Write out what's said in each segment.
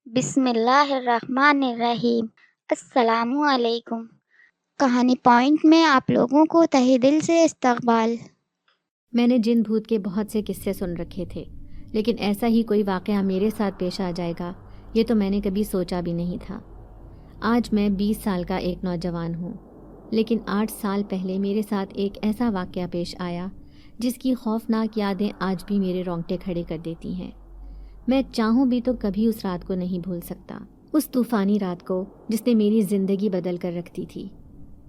بسم اللہ الرحمن الرحیم۔ السلام علیکم۔ کہانی پوائنٹ میں آپ لوگوں کو تہہ دل سے استقبال۔ میں نے جن بھوت کے بہت سے قصے سن رکھے تھے، لیکن ایسا ہی کوئی واقعہ میرے ساتھ پیش آ جائے گا یہ تو میں نے کبھی سوچا بھی نہیں تھا۔ آج میں 20 سال کا ایک نوجوان ہوں، لیکن 8 سال پہلے میرے ساتھ ایک ایسا واقعہ پیش آیا جس کی خوفناک یادیں آج بھی میرے رونگٹے کھڑے کر دیتی ہیں۔ میں چاہوں بھی تو کبھی اس رات کو نہیں بھول سکتا، اس طوفانی رات کو جس نے میری زندگی بدل کر رکھ دی تھی۔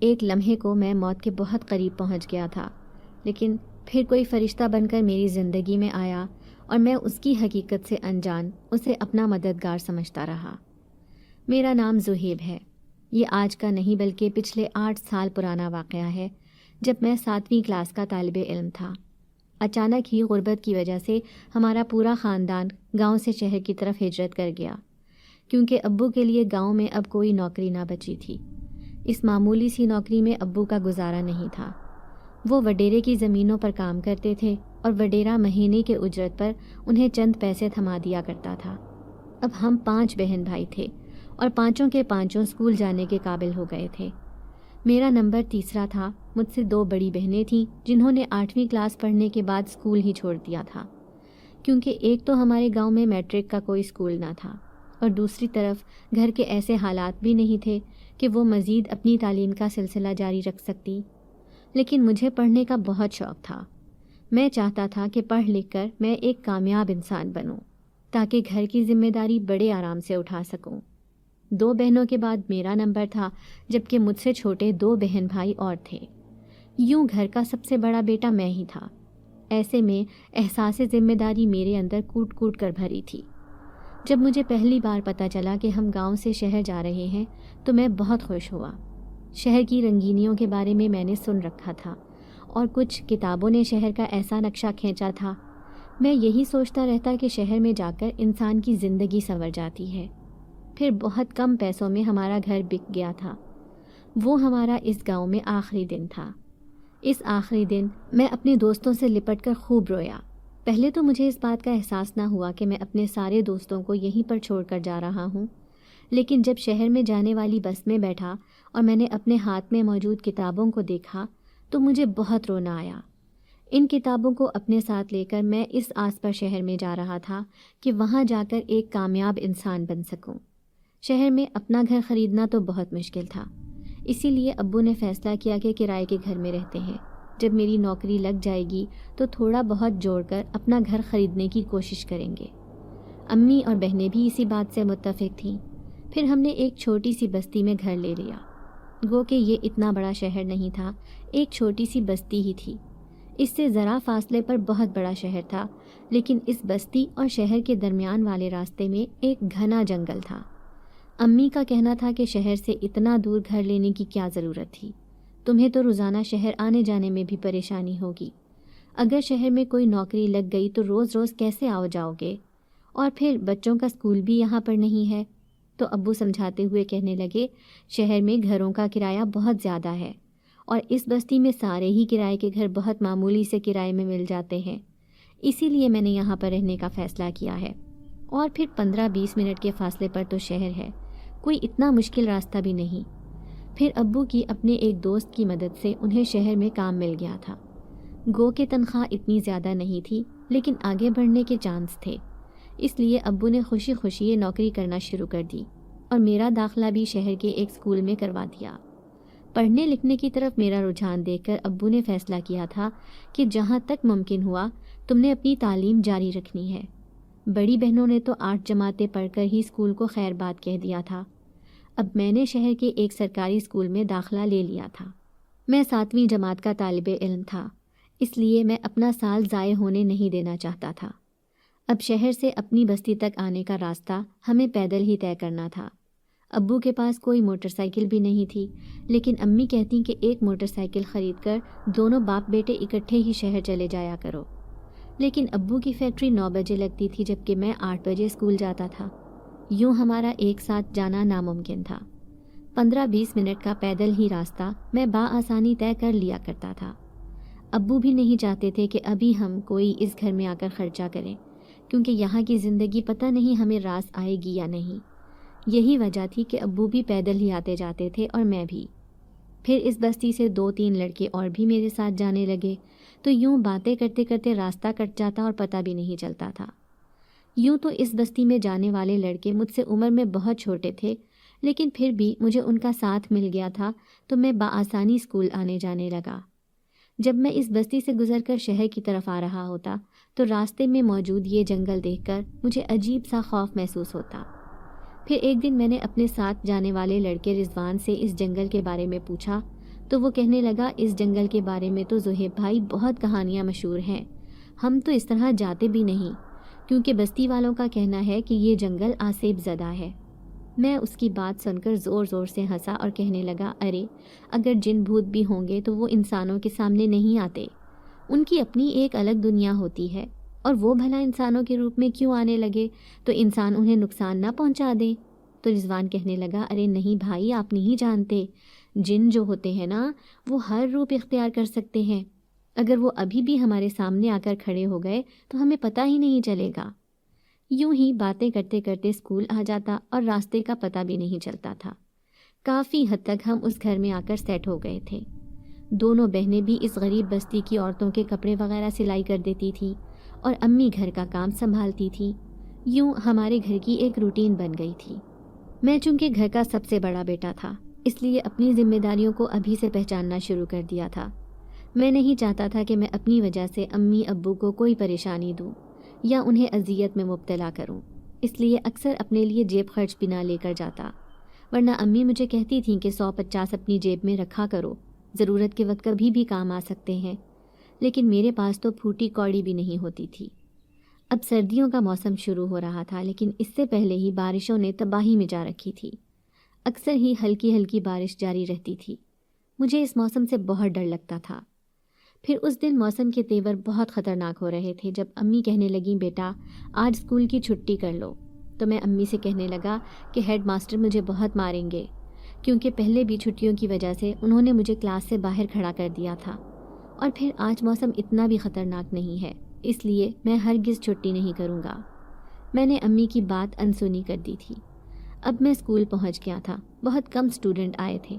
ایک لمحے کو میں موت کے بہت قریب پہنچ گیا تھا، لیکن پھر کوئی فرشتہ بن کر میری زندگی میں آیا اور میں اس کی حقیقت سے انجان اسے اپنا مددگار سمجھتا رہا۔ میرا نام زہیب ہے۔ یہ آج کا نہیں بلکہ پچھلے 8 سال پرانا واقعہ ہے، جب میں 7ویں کلاس کا طالب علم تھا۔ اچانک ہی غربت کی وجہ سے ہمارا پورا خاندان گاؤں سے شہر کی طرف ہجرت کر گیا، کیونکہ ابو کے لیے گاؤں میں اب کوئی نوکری نہ بچی تھی۔ اس معمولی سی نوکری میں ابو کا گزارا نہیں تھا۔ وہ وڈیرے کی زمینوں پر کام کرتے تھے اور وڈیرا مہینے کے اجرت پر انہیں چند پیسے تھما دیا کرتا تھا۔ اب ہم 5 بہن بھائی تھے اور پانچوں کے پانچوں اسکول جانے کے قابل ہو گئے تھے۔ میرا نمبر تیسرا تھا۔ مجھ سے 2 بڑی بہنیں تھیں جنہوں نے 8ویں کلاس پڑھنے کے بعد اسکول ہی چھوڑ دیا تھا، کیونکہ ایک تو ہمارے گاؤں میں میٹرک کا کوئی اسکول نہ تھا اور دوسری طرف گھر کے ایسے حالات بھی نہیں تھے کہ وہ مزید اپنی تعلیم کا سلسلہ جاری رکھ سکتی۔ لیکن مجھے پڑھنے کا بہت شوق تھا۔ میں چاہتا تھا کہ پڑھ لکھ کر میں ایک کامیاب انسان بنوں تاکہ گھر کی ذمہ داری بڑے آرام سے اٹھا سکوں۔ 2 بہنوں کے بعد میرا نمبر تھا، جبکہ مجھ سے چھوٹے 2 بہن بھائی اور تھے۔ یوں گھر کا سب سے بڑا بیٹا میں ہی تھا۔ ایسے میں احساس ذمہ داری میرے اندر کوٹ کوٹ کر بھری تھی۔ جب مجھے پہلی بار پتہ چلا کہ ہم گاؤں سے شہر جا رہے ہیں تو میں بہت خوش ہوا۔ شہر کی رنگینیوں کے بارے میں نے سن رکھا تھا اور کچھ کتابوں نے شہر کا ایسا نقشہ کھینچا تھا۔ میں یہی سوچتا رہتا کہ شہر میں جا کر انسان کی زندگی سنور جاتی ہے۔ پھر بہت کم پیسوں میں ہمارا گھر بک گیا تھا۔ وہ ہمارا اس گاؤں میں آخری دن تھا۔ اس آخری دن میں اپنے دوستوں سے لپٹ کر خوب رویا۔ پہلے تو مجھے اس بات کا احساس نہ ہوا کہ میں اپنے سارے دوستوں کو یہیں پر چھوڑ کر جا رہا ہوں، لیکن جب شہر میں جانے والی بس میں بیٹھا اور میں نے اپنے ہاتھ میں موجود کتابوں کو دیکھا تو مجھے بہت رونا آیا۔ ان کتابوں کو اپنے ساتھ لے کر میں اس آس پر شہر میں جا رہا تھا کہ وہاں جا کر ایک کامیاب انسان بن سکوں۔ شہر میں اپنا گھر خریدنا تو بہت مشکل تھا، اسی لیے ابو نے فیصلہ کیا کہ کرائے کے گھر میں رہتے ہیں۔ جب میری نوکری لگ جائے گی تو تھوڑا بہت جوڑ کر اپنا گھر خریدنے کی کوشش کریں گے۔ امی اور بہنیں بھی اسی بات سے متفق تھیں۔ پھر ہم نے ایک چھوٹی سی بستی میں گھر لے لیا۔ گو کہ یہ اتنا بڑا شہر نہیں تھا، ایک چھوٹی سی بستی ہی تھی۔ اس سے ذرا فاصلے پر بہت بڑا شہر تھا، لیکن اس بستی اور شہر کے درمیان والے راستے میں ایک گھنا جنگل تھا۔ امی کا کہنا تھا کہ شہر سے اتنا دور گھر لینے کی کیا ضرورت تھی؟ تمہیں تو روزانہ شہر آنے جانے میں بھی پریشانی ہوگی۔ اگر شہر میں کوئی نوکری لگ گئی تو روز روز کیسے آؤ جاؤ گے؟ اور پھر بچوں کا اسکول بھی یہاں پر نہیں ہے۔ تو ابو سمجھاتے ہوئے کہنے لگے، شہر میں گھروں کا کرایہ بہت زیادہ ہے اور اس بستی میں سارے ہی کرائے کے گھر بہت معمولی سے کرائے میں مل جاتے ہیں، اسی لیے میں نے یہاں پر رہنے کا فیصلہ کیا ہے۔ اور پھر 15-20 منٹ کے فاصلے پر تو شہر ہے، کوئی اتنا مشکل راستہ بھی نہیں۔ پھر ابو کی اپنے ایک دوست کی مدد سے انہیں شہر میں کام مل گیا تھا۔ گو کہ تنخواہ اتنی زیادہ نہیں تھی، لیکن آگے بڑھنے کے چانس تھے، اس لیے ابو نے خوشی خوشی یہ نوکری کرنا شروع کر دی اور میرا داخلہ بھی شہر کے ایک اسکول میں کروا دیا۔ پڑھنے لکھنے کی طرف میرا رجحان دیکھ کر ابو نے فیصلہ کیا تھا کہ جہاں تک ممکن ہوا تم نے اپنی تعلیم جاری رکھنی ہے۔ بڑی بہنوں نے تو 8 جماعتیں پڑھ کر ہی اسکول کو خیر بات کہہ دیا تھا۔ اب میں نے شہر کے ایک سرکاری اسکول میں داخلہ لے لیا تھا۔ میں 7ویں جماعت کا طالب علم تھا، اس لیے میں اپنا سال ضائع ہونے نہیں دینا چاہتا تھا۔ اب شہر سے اپنی بستی تک آنے کا راستہ ہمیں پیدل ہی طے کرنا تھا۔ ابو کے پاس کوئی موٹر سائیکل بھی نہیں تھی، لیکن امی کہتی کہ ایک موٹر سائیکل خرید کر دونوں باپ بیٹے اکٹھے ہی شہر چلے جایا کرو۔ لیکن ابو کی فیکٹری 9 بجے لگتی تھی، جبکہ میں 8 بجے اسکول جاتا تھا۔ یوں ہمارا ایک ساتھ جانا ناممکن تھا۔ 15-20 منٹ کا پیدل ہی راستہ میں بآسانی طے کر لیا کرتا تھا۔ ابو بھی نہیں چاہتے تھے کہ ابھی ہم کوئی اس گھر میں آ کر خرچہ کریں، کیونکہ یہاں کی زندگی پتہ نہیں ہمیں راس آئے گی یا نہیں۔ یہی وجہ تھی کہ ابو بھی پیدل ہی آتے جاتے تھے اور میں بھی۔ پھر اس بستی سے 2-3 لڑکے اور بھی میرے ساتھ جانے لگے، تو یوں باتیں کرتے کرتے راستہ کٹ جاتا اور پتہ بھی نہیں چلتا تھا۔ یوں تو اس بستی میں جانے والے لڑکے مجھ سے عمر میں بہت چھوٹے تھے، لیکن پھر بھی مجھے ان کا ساتھ مل گیا تھا، تو میں بآسانی اسکول آنے جانے لگا۔ جب میں اس بستی سے گزر کر شہر کی طرف آ رہا ہوتا تو راستے میں موجود یہ جنگل دیکھ کر مجھے عجیب سا خوف محسوس ہوتا۔ پھر ایک دن میں نے اپنے ساتھ جانے والے لڑکے رضوان سے اس جنگل کے بارے میں پوچھا تو وہ کہنے لگا، اس جنگل کے بارے میں تو زہیب بھائی بہت کہانیاں مشہور ہیں، ہم تو اس طرح جاتے بھی نہیں، کیونکہ بستی والوں کا کہنا ہے کہ یہ جنگل آسیب زدہ ہے۔ میں اس کی بات سن کر زور زور سے ہنسا اور کہنے لگا، ارے اگر جن بھوت بھی ہوں گے تو وہ انسانوں کے سامنے نہیں آتے، ان کی اپنی ایک الگ دنیا ہوتی ہے، اور وہ بھلا انسانوں کے روپ میں کیوں آنے لگے تو انسان انہیں نقصان نہ پہنچا دیں۔ تو رضوان کہنے لگا، ارے نہیں بھائی، آپ نہیں جانتے، جن جو ہوتے ہیں نا وہ ہر روپ اختیار کر سکتے ہیں، اگر وہ ابھی بھی ہمارے سامنے آ کر کھڑے ہو گئے تو ہمیں پتہ ہی نہیں چلے گا۔ یوں ہی باتیں کرتے کرتے اسکول آ جاتا اور راستے کا پتہ بھی نہیں چلتا تھا۔ کافی حد تک ہم اس گھر میں آ کر سیٹ ہو گئے تھے۔ دونوں بہنیں بھی اس غریب بستی کی عورتوں کے کپڑے وغیرہ سلائی کر دیتی تھی اور امی گھر کا کام سنبھالتی تھی۔ یوں ہمارے گھر کی ایک روٹین بن گئی تھی۔ میں چونکہ گھر کا سب سے بڑا بیٹا تھا، اس لیے اپنی ذمہ داریوں کو ابھی سے پہچاننا شروع کر دیا تھا۔ میں نہیں چاہتا تھا کہ میں اپنی وجہ سے امی ابو کو کوئی پریشانی دوں یا انہیں اذیت میں مبتلا کروں، اس لیے اکثر اپنے لیے جیب خرچ بھی نہ لے کر جاتا، ورنہ امی مجھے کہتی تھیں کہ 150 اپنی جیب میں رکھا کرو، ضرورت کے وقت کبھی بھی کام آ سکتے ہیں، لیکن میرے پاس تو پھوٹی کوڑی بھی نہیں ہوتی تھی۔ اب سردیوں کا موسم شروع ہو رہا تھا، لیکن اس سے پہلے ہی بارشوں نے تباہی مچا رکھی تھی۔ اکثر ہی ہلکی ہلکی بارش جاری رہتی تھی۔ مجھے اس موسم سے بہت ڈر لگتا تھا۔ پھر اس دن موسم کے تیور بہت خطرناک ہو رہے تھے جب امی کہنے لگیں، بیٹا آج اسکول کی چھٹی کر لو، تو میں امی سے کہنے لگا کہ ہیڈ ماسٹر مجھے بہت ماریں گے، کیونکہ پہلے بھی چھٹیوں کی وجہ سے انہوں نے مجھے کلاس سے باہر کھڑا کر دیا تھا، اور پھر آج موسم اتنا بھی خطرناک نہیں ہے، اس لیے میں ہرگز چھٹی نہیں کروں گا۔ میں نے امی کی بات انسنی کر دی تھی۔ اب میں اسکول پہنچ گیا تھا، بہت کم اسٹوڈنٹ آئے تھے۔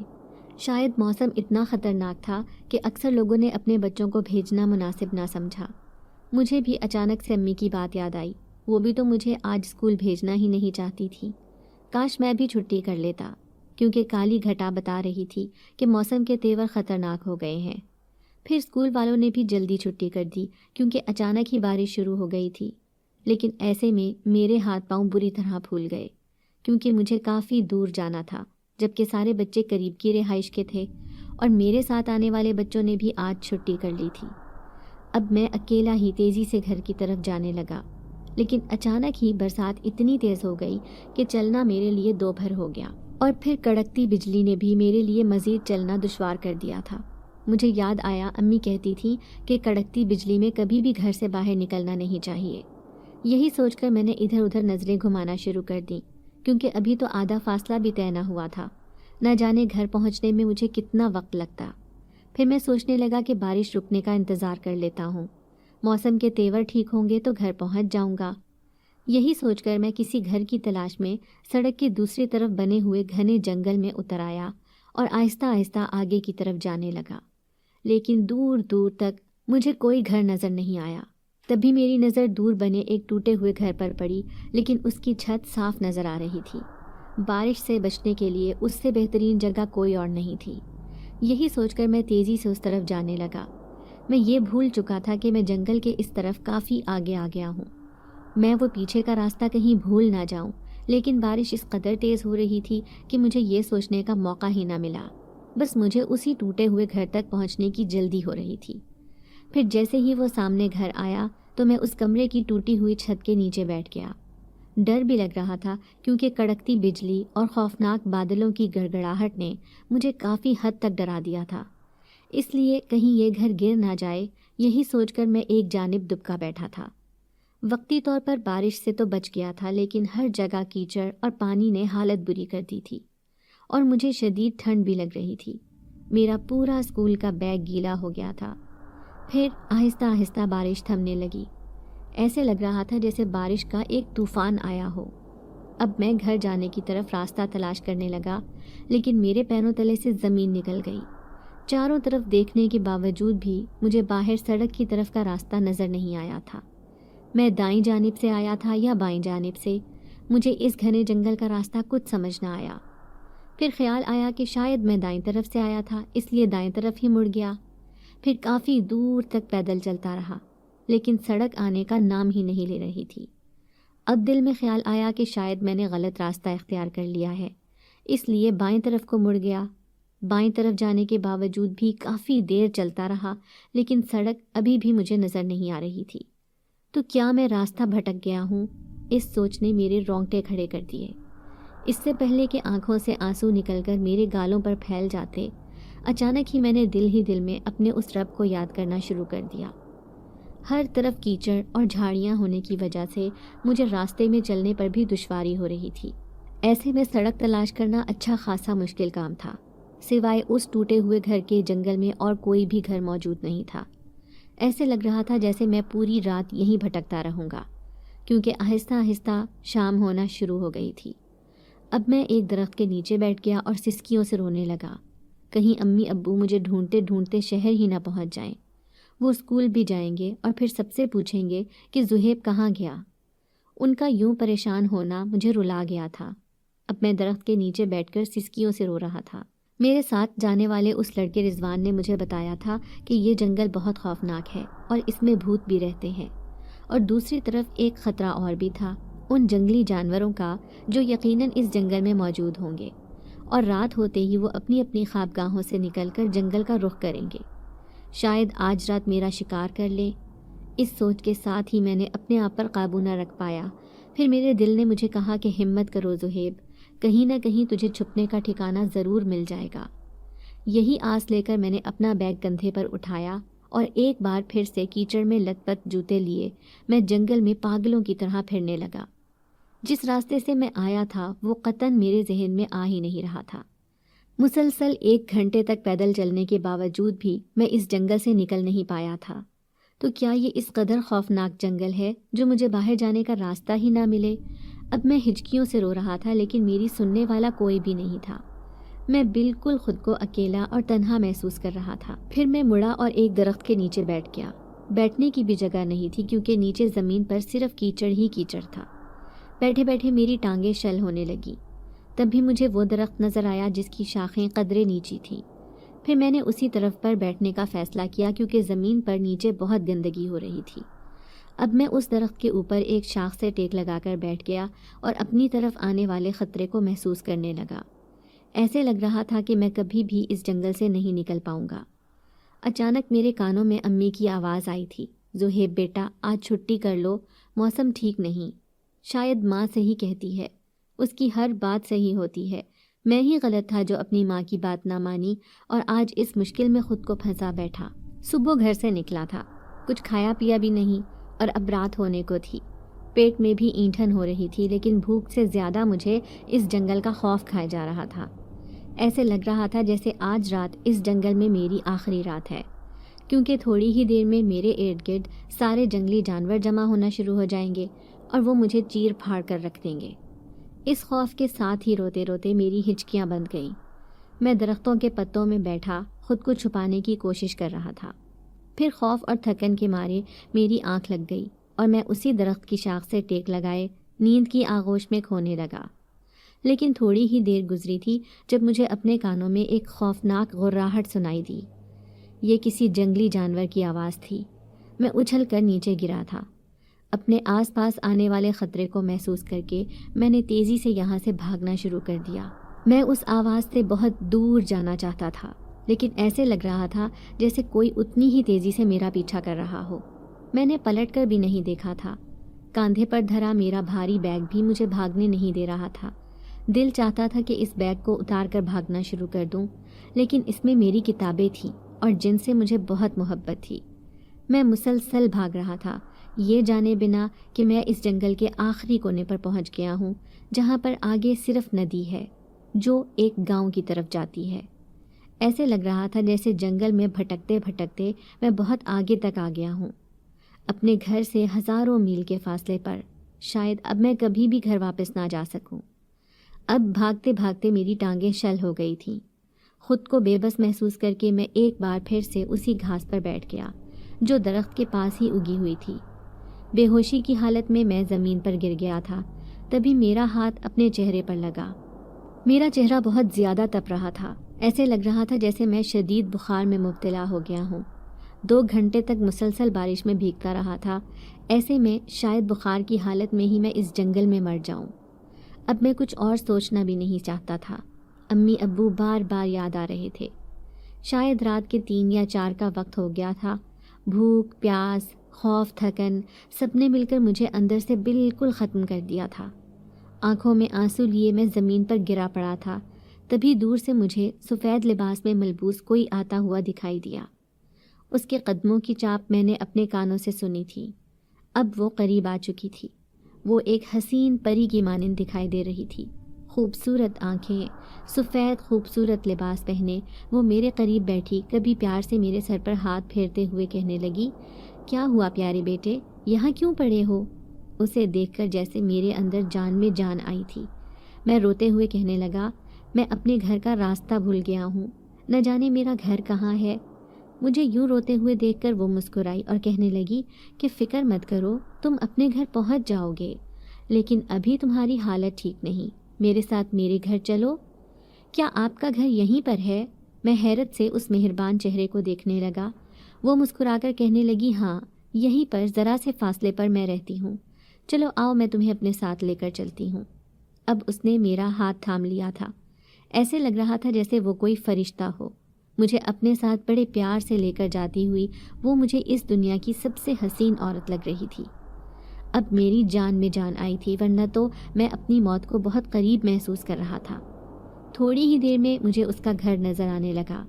شاید موسم اتنا خطرناک تھا کہ اکثر لوگوں نے اپنے بچوں کو بھیجنا مناسب نہ سمجھا۔ مجھے بھی اچانک سے امی کی بات یاد آئی، وہ بھی تو مجھے آج اسکول بھیجنا ہی نہیں چاہتی تھی۔ کاش میں بھی چھٹی کر لیتا، کیونکہ کالی گھٹا بتا رہی تھی کہ موسم کے تیور خطرناک ہو گئے ہیں۔ پھر اسکول والوں نے بھی جلدی چھٹی کر دی، کیونکہ اچانک ہی بارش شروع ہو گئی تھی۔ لیکن ایسے میں میرے ہاتھ پاؤں بری طرح پھول گئے، کیونکہ مجھے کافی دور جانا تھا، جبکہ سارے بچے قریب کی رہائش کے تھے، اور میرے ساتھ آنے والے بچوں نے بھی آج چھٹی کر لی تھی۔ اب میں اکیلا ہی تیزی سے گھر کی طرف جانے لگا، لیکن اچانک ہی برسات اتنی تیز ہو گئی کہ چلنا میرے لیے دوپہر ہو گیا، اور پھر کڑکتی بجلی نے بھی میرے لیے مزید چلنا دشوار کر دیا تھا۔ مجھے یاد آیا، امی کہتی تھیں کہ کڑکتی بجلی میں کبھی بھی گھر سے باہر نکلنا نہیں چاہیے۔ یہی سوچ کر میں نے ادھر ادھر نظریں گھمانا شروع کر دیں، کیونکہ ابھی تو آدھا فاصلہ بھی طے نہ ہوا تھا، نہ جانے گھر پہنچنے میں مجھے کتنا وقت لگتا۔ پھر میں سوچنے لگا کہ بارش رکنے کا انتظار کر لیتا ہوں، موسم کے تیور ٹھیک ہوں گے تو گھر پہنچ جاؤں گا۔ یہی سوچ کر میں کسی گھر کی تلاش میں سڑک کی دوسری طرف بنے ہوئے گھنے جنگل میں اتر آیا اور آہستہ آہستہ آگے کی طرف جانے لگا، لیکن دور دور تک مجھے کوئی گھر نظر نہیں آیا۔ تبھی میری نظر دور بنے ایک ٹوٹے ہوئے گھر پر پڑی، لیکن اس کی چھت صاف نظر آ رہی تھی۔ بارش سے بچنے کے لیے اس سے بہترین جگہ کوئی اور نہیں تھی۔ یہی سوچ کر میں تیزی سے اس طرف جانے لگا۔ میں یہ بھول چکا تھا کہ میں جنگل کے اس طرف کافی آگے آ گیا ہوں۔ میں وہ پیچھے کا راستہ کہیں بھول نہ جاؤں، لیکن بارش اس قدر تیز ہو رہی تھی کہ مجھے یہ سوچنے کا موقع ہی نہ ملا، بس مجھے اسی ٹوٹے ہوئے گھر تک پہنچنے کی جلدی ہو رہی تھی۔ پھر جیسے ہی وہ سامنے گھر آیا تو میں اس کمرے کی ٹوٹی ہوئی چھت کے نیچے بیٹھ گیا۔ ڈر بھی لگ رہا تھا، کیونکہ کڑکتی بجلی اور خوفناک بادلوں کی گڑگڑاہٹ نے مجھے کافی حد تک ڈرا دیا تھا، اس لیے کہیں یہ گھر گر نہ جائے، یہی سوچ کر میں ایک جانب دبکا بیٹھا تھا۔ وقتی طور پر بارش سے تو بچ گیا تھا، لیکن ہر جگہ کیچڑ اور پانی نے حالت بری کر دی تھی، اور مجھے شدید ٹھنڈ بھی لگ رہی تھی۔ میرا پورا اسکول کا بیگ گیلا ہو گیا تھا۔ پھر آہستہ آہستہ بارش تھمنے لگی، ایسے لگ رہا تھا جیسے بارش کا ایک طوفان آیا ہو۔ اب میں گھر جانے کی طرف راستہ تلاش کرنے لگا، لیکن میرے پیروں تلے سے زمین نکل گئی۔ چاروں طرف دیکھنے کے باوجود بھی مجھے باہر سڑک کی طرف کا راستہ نظر نہیں آیا تھا۔ میں دائیں جانب سے آیا تھا یا بائیں جانب سے، مجھے اس گھنے جنگل کا راستہ کچھ سمجھ نہ آیا۔ پھر خیال آیا کہ شاید میں دائیں طرف سے آیا تھا، اس لیے دائیں طرف ہی مڑ گیا۔ پھر کافی دور تک پیدل چلتا رہا، لیکن سڑک آنے کا نام ہی نہیں لے رہی تھی۔ اب دل میں خیال آیا کہ شاید میں نے غلط راستہ اختیار کر لیا ہے، اس لیے بائیں طرف کو مڑ گیا۔ بائیں طرف جانے کے باوجود بھی کافی دیر چلتا رہا، لیکن سڑک ابھی بھی مجھے نظر نہیں آ رہی تھی۔ تو کیا میں راستہ بھٹک گیا ہوں؟ اس سوچ نے میرے رونگٹے کھڑے کر دیے۔ اس سے پہلے کہ آنکھوں سے آنسو نکل کر میرے گالوں پر پھیل جاتے، اچانک ہی میں نے دل میں اپنے اس رب کو یاد کرنا شروع کر دیا۔ ہر طرف کیچڑ اور جھاڑیاں ہونے کی وجہ سے مجھے راستے میں چلنے پر بھی دشواری ہو رہی تھی۔ ایسے میں سڑک تلاش کرنا اچھا خاصا مشکل کام تھا۔ سوائے اس ٹوٹے ہوئے گھر کے جنگل میں اور کوئی بھی گھر موجود نہیں تھا۔ ایسے لگ رہا تھا جیسے میں پوری رات یہیں بھٹکتا رہوں گا، کیونکہ آہستہ آہستہ شام ہونا شروع ہو گئی تھی۔ اب میں ایک درخت کے نیچے بیٹھ گیا اور سسکیوں سے رونے لگا۔ کہیں امی ابو مجھے ڈھونڈتے ڈھونڈتے شہر ہی نہ پہنچ جائیں۔ وہ اسکول بھی جائیں گے اور پھر سب سے پوچھیں گے کہ زہیب کہاں گیا۔ ان کا یوں پریشان ہونا مجھے رلا گیا تھا۔ اب میں درخت کے نیچے بیٹھ کر سسکیوں سے رو رہا تھا۔ میرے ساتھ جانے والے اس لڑکے رضوان نے مجھے بتایا تھا کہ یہ جنگل بہت خوفناک ہے اور اس میں بھوت بھی رہتے ہیں، اور دوسری طرف ایک خطرہ اور بھی تھا، ان جنگلی جانوروں کا جو یقیناً اس جنگل میں موجود ہوں گے، اور رات ہوتے ہی وہ اپنی اپنی خوابگاہوں سے نکل کر جنگل کا رخ کریں گے۔ شاید آج رات میرا شکار کر لیں۔ اس سوچ کے ساتھ ہی میں نے اپنے آپ پر قابو نہ رکھ پایا۔ پھر میرے دل نے مجھے کہا کہ ہمت کرو زہیب، کہیں نہ کہیں تجھے چھپنے کا ٹھکانہ ضرور مل جائے گا۔ یہی آس لے کر میں نے اپنا بیگ کندھے پر اٹھایا اور ایک بار پھر سے کیچڑ میں لت پت جوتے لیے میں جنگل میں پاگلوں کی طرح پھرنے لگا۔ جس راستے سے میں آیا تھا وہ قطعاً میرے ذہن میں آ ہی نہیں رہا تھا۔ مسلسل 1 گھنٹے تک پیدل چلنے کے باوجود بھی میں اس جنگل سے نکل نہیں پایا تھا۔ تو کیا یہ اس قدر خوفناک جنگل ہے جو مجھے باہر جانے کا راستہ ہی نہ ملے؟ اب میں ہچکیوں سے رو رہا تھا، لیکن میری سننے والا کوئی بھی نہیں تھا۔ میں بالکل خود کو اکیلا اور تنہا محسوس کر رہا تھا۔ پھر میں مڑا اور ایک درخت کے نیچے بیٹھ گیا۔ بیٹھنے کی بھی جگہ نہیں تھی، کیونکہ نیچے زمین پر صرف کیچڑ ہی کیچڑ تھا۔ بیٹھے بیٹھے میری ٹانگیں شل ہونے لگی۔ تب بھی مجھے وہ درخت نظر آیا جس کی شاخیں قدرے نیچی تھیں۔ پھر میں نے اسی طرف پر بیٹھنے کا فیصلہ کیا، کیونکہ زمین پر نیچے بہت گندگی ہو رہی تھی۔ اب میں اس درخت کے اوپر ایک شاخ سے ٹیک لگا کر بیٹھ گیا اور اپنی طرف آنے والے خطرے کو محسوس کرنے لگا۔ ایسے لگ رہا تھا کہ میں کبھی بھی اس جنگل سے نہیں نکل پاؤں گا۔ اچانک میرے کانوں میں امی کی آواز آئی تھی، زہیب بیٹا آج چھٹی کر لو، موسم ٹھیک نہیں۔ شاید ماں صحیح کہتی ہے، اس کی ہر بات صحیح ہوتی ہے۔ میں ہی غلط تھا جو اپنی ماں کی بات نہ مانی اور آج اس مشکل میں خود کو پھنسا بیٹھا۔ صبح گھر سے نکلا تھا، کچھ کھایا پیا بھی نہیں، اور اب رات ہونے کو تھی۔ پیٹ میں بھی اینٹھن ہو رہی تھی، لیکن بھوک سے زیادہ مجھے اس جنگل کا خوف کھائے جا رہا تھا۔ ایسے لگ رہا تھا جیسے آج رات اس جنگل میں میری آخری رات ہے، کیونکہ تھوڑی ہی دیر میں میرے ارد گرد سارے جنگلی جانور جمع ہونا شروع ہو جائیں گے اور وہ مجھے چیر پھاڑ کر رکھ دیں گے۔ اس خوف کے ساتھ ہی روتے روتے میری ہچکیاں بند گئیں۔ میں درختوں کے پتوں میں بیٹھا خود کو چھپانے کی کوشش کر رہا تھا۔ پھر خوف اور تھکن کے مارے میری آنکھ لگ گئی اور میں اسی درخت کی شاخ سے ٹیک لگائے نیند کی آغوش میں کھونے لگا۔ لیکن تھوڑی ہی دیر گزری تھی جب مجھے اپنے کانوں میں ایک خوفناک غراہٹ سنائی دی۔ یہ کسی جنگلی جانور کی آواز تھی۔ میں اچھل کر نیچے گرا تھا۔ اپنے آس پاس آنے والے خطرے کو محسوس کر کے میں نے تیزی سے یہاں سے بھاگنا شروع کر دیا۔ میں اس آواز سے بہت دور جانا چاہتا تھا، لیکن ایسے لگ رہا تھا جیسے کوئی اتنی ہی تیزی سے میرا پیچھا کر رہا ہو۔ میں نے پلٹ کر بھی نہیں دیکھا تھا۔ کاندھے پر دھرا میرا بھاری بیگ بھی مجھے بھاگنے نہیں دے رہا تھا۔ دل چاہتا تھا کہ اس بیگ کو اتار کر بھاگنا شروع کر دوں، لیکن اس میں میری کتابیں تھیں اور جن سے مجھے بہت محبت تھی۔ میں مسلسل بھاگ رہا تھا، یہ جانے بنا کہ میں اس جنگل کے آخری کونے پر پہنچ گیا ہوں، جہاں پر آگے صرف ندی ہے جو ایک گاؤں کی طرف جاتی ہے۔ ایسے لگ رہا تھا جیسے جنگل میں بھٹکتے بھٹکتے میں بہت آگے تک آ گیا ہوں۔ اپنے گھر سے ہزاروں میل کے فاصلے پر. شاید اب میں کبھی بھی گھر واپس نہ جا سکوں. اب بھاگتے بھاگتے میری ٹانگیں شل ہو گئی تھیں. خود کو بے بس محسوس کر کے میں ایک بار پھر سے اسی گھاس پر بیٹھ گیا جو درخت کے پاس ہی اگی ہوئی تھی. بے ہوشی کی حالت میں زمین پر گر گیا تھا. تبھی میرا ہاتھ اپنے چہرے پر لگا. میرا چہرہ بہت زیادہ تپ رہا تھا. ایسے لگ رہا تھا جیسے میں شدید بخار میں مبتلا ہو گیا ہوں. 2 گھنٹے تک مسلسل بارش میں بھیگتا رہا تھا. ایسے میں شاید بخار کی حالت میں ہی میں اس جنگل میں مر جاؤں. اب میں کچھ اور سوچنا بھی نہیں چاہتا تھا. امی ابو بار بار یاد آ رہے تھے. شاید رات کے 3 یا 4 کا وقت ہو گیا تھا. بھوک، پیاس، خوف، تھکن سب نے مل کر مجھے اندر سے بالکل ختم کر دیا تھا. آنکھوں میں آنسو لیے میں زمین پر گرا پڑا تھا. تبھی دور سے مجھے سفید لباس میں ملبوس کوئی آتا ہوا دکھائی دیا. اس کے قدموں کی چاپ میں نے اپنے کانوں سے سنی تھی. اب وہ قریب آ چکی تھی. وہ ایک حسین پری کی مانند دکھائی دے رہی تھی. خوبصورت آنکھیں، سفید خوبصورت لباس پہنے وہ میرے قریب بیٹھی کبھی پیار سے میرے سر پر ہاتھ پھیرتے ہوئے کہنے لگی، کیا ہوا پیارے بیٹے، یہاں کیوں پڑے ہو؟ اسے دیکھ کر جیسے میرے اندر جان میں جان آئی تھی. میں روتے ہوئے کہنے لگا، میں اپنے گھر کا راستہ بھول گیا ہوں، نہ جانے میرا گھر کہاں ہے. مجھے یوں روتے ہوئے دیکھ کر وہ مسکرائی اور کہنے لگی کہ فکر مت کرو، تم اپنے گھر پہنچ جاؤ گے، لیکن ابھی تمہاری حالت ٹھیک نہیں. میرے ساتھ میرے گھر چلو. کیا آپ کا گھر یہیں پر ہے؟ میں حیرت سے اس مہربان چہرے کو دیکھنے لگا. وہ مسکرا کر کہنے لگی، ہاں یہیں پر ذرا سے فاصلے پر میں رہتی ہوں. چلو آؤ، میں تمہیں اپنے ساتھ لے کر چلتی ہوں. اب اس نے میرا ہاتھ تھام لیا تھا. ایسے لگ رہا تھا جیسے وہ کوئی فرشتہ ہو. مجھے اپنے ساتھ بڑے پیار سے لے کر جاتی ہوئی وہ مجھے اس دنیا کی سب سے حسین عورت لگ رہی تھی. اب میری جان میں جان آئی تھی، ورنہ تو میں اپنی موت کو بہت قریب محسوس کر رہا تھا. تھوڑی ہی دیر میں مجھے اس کا گھر نظر آنے لگا.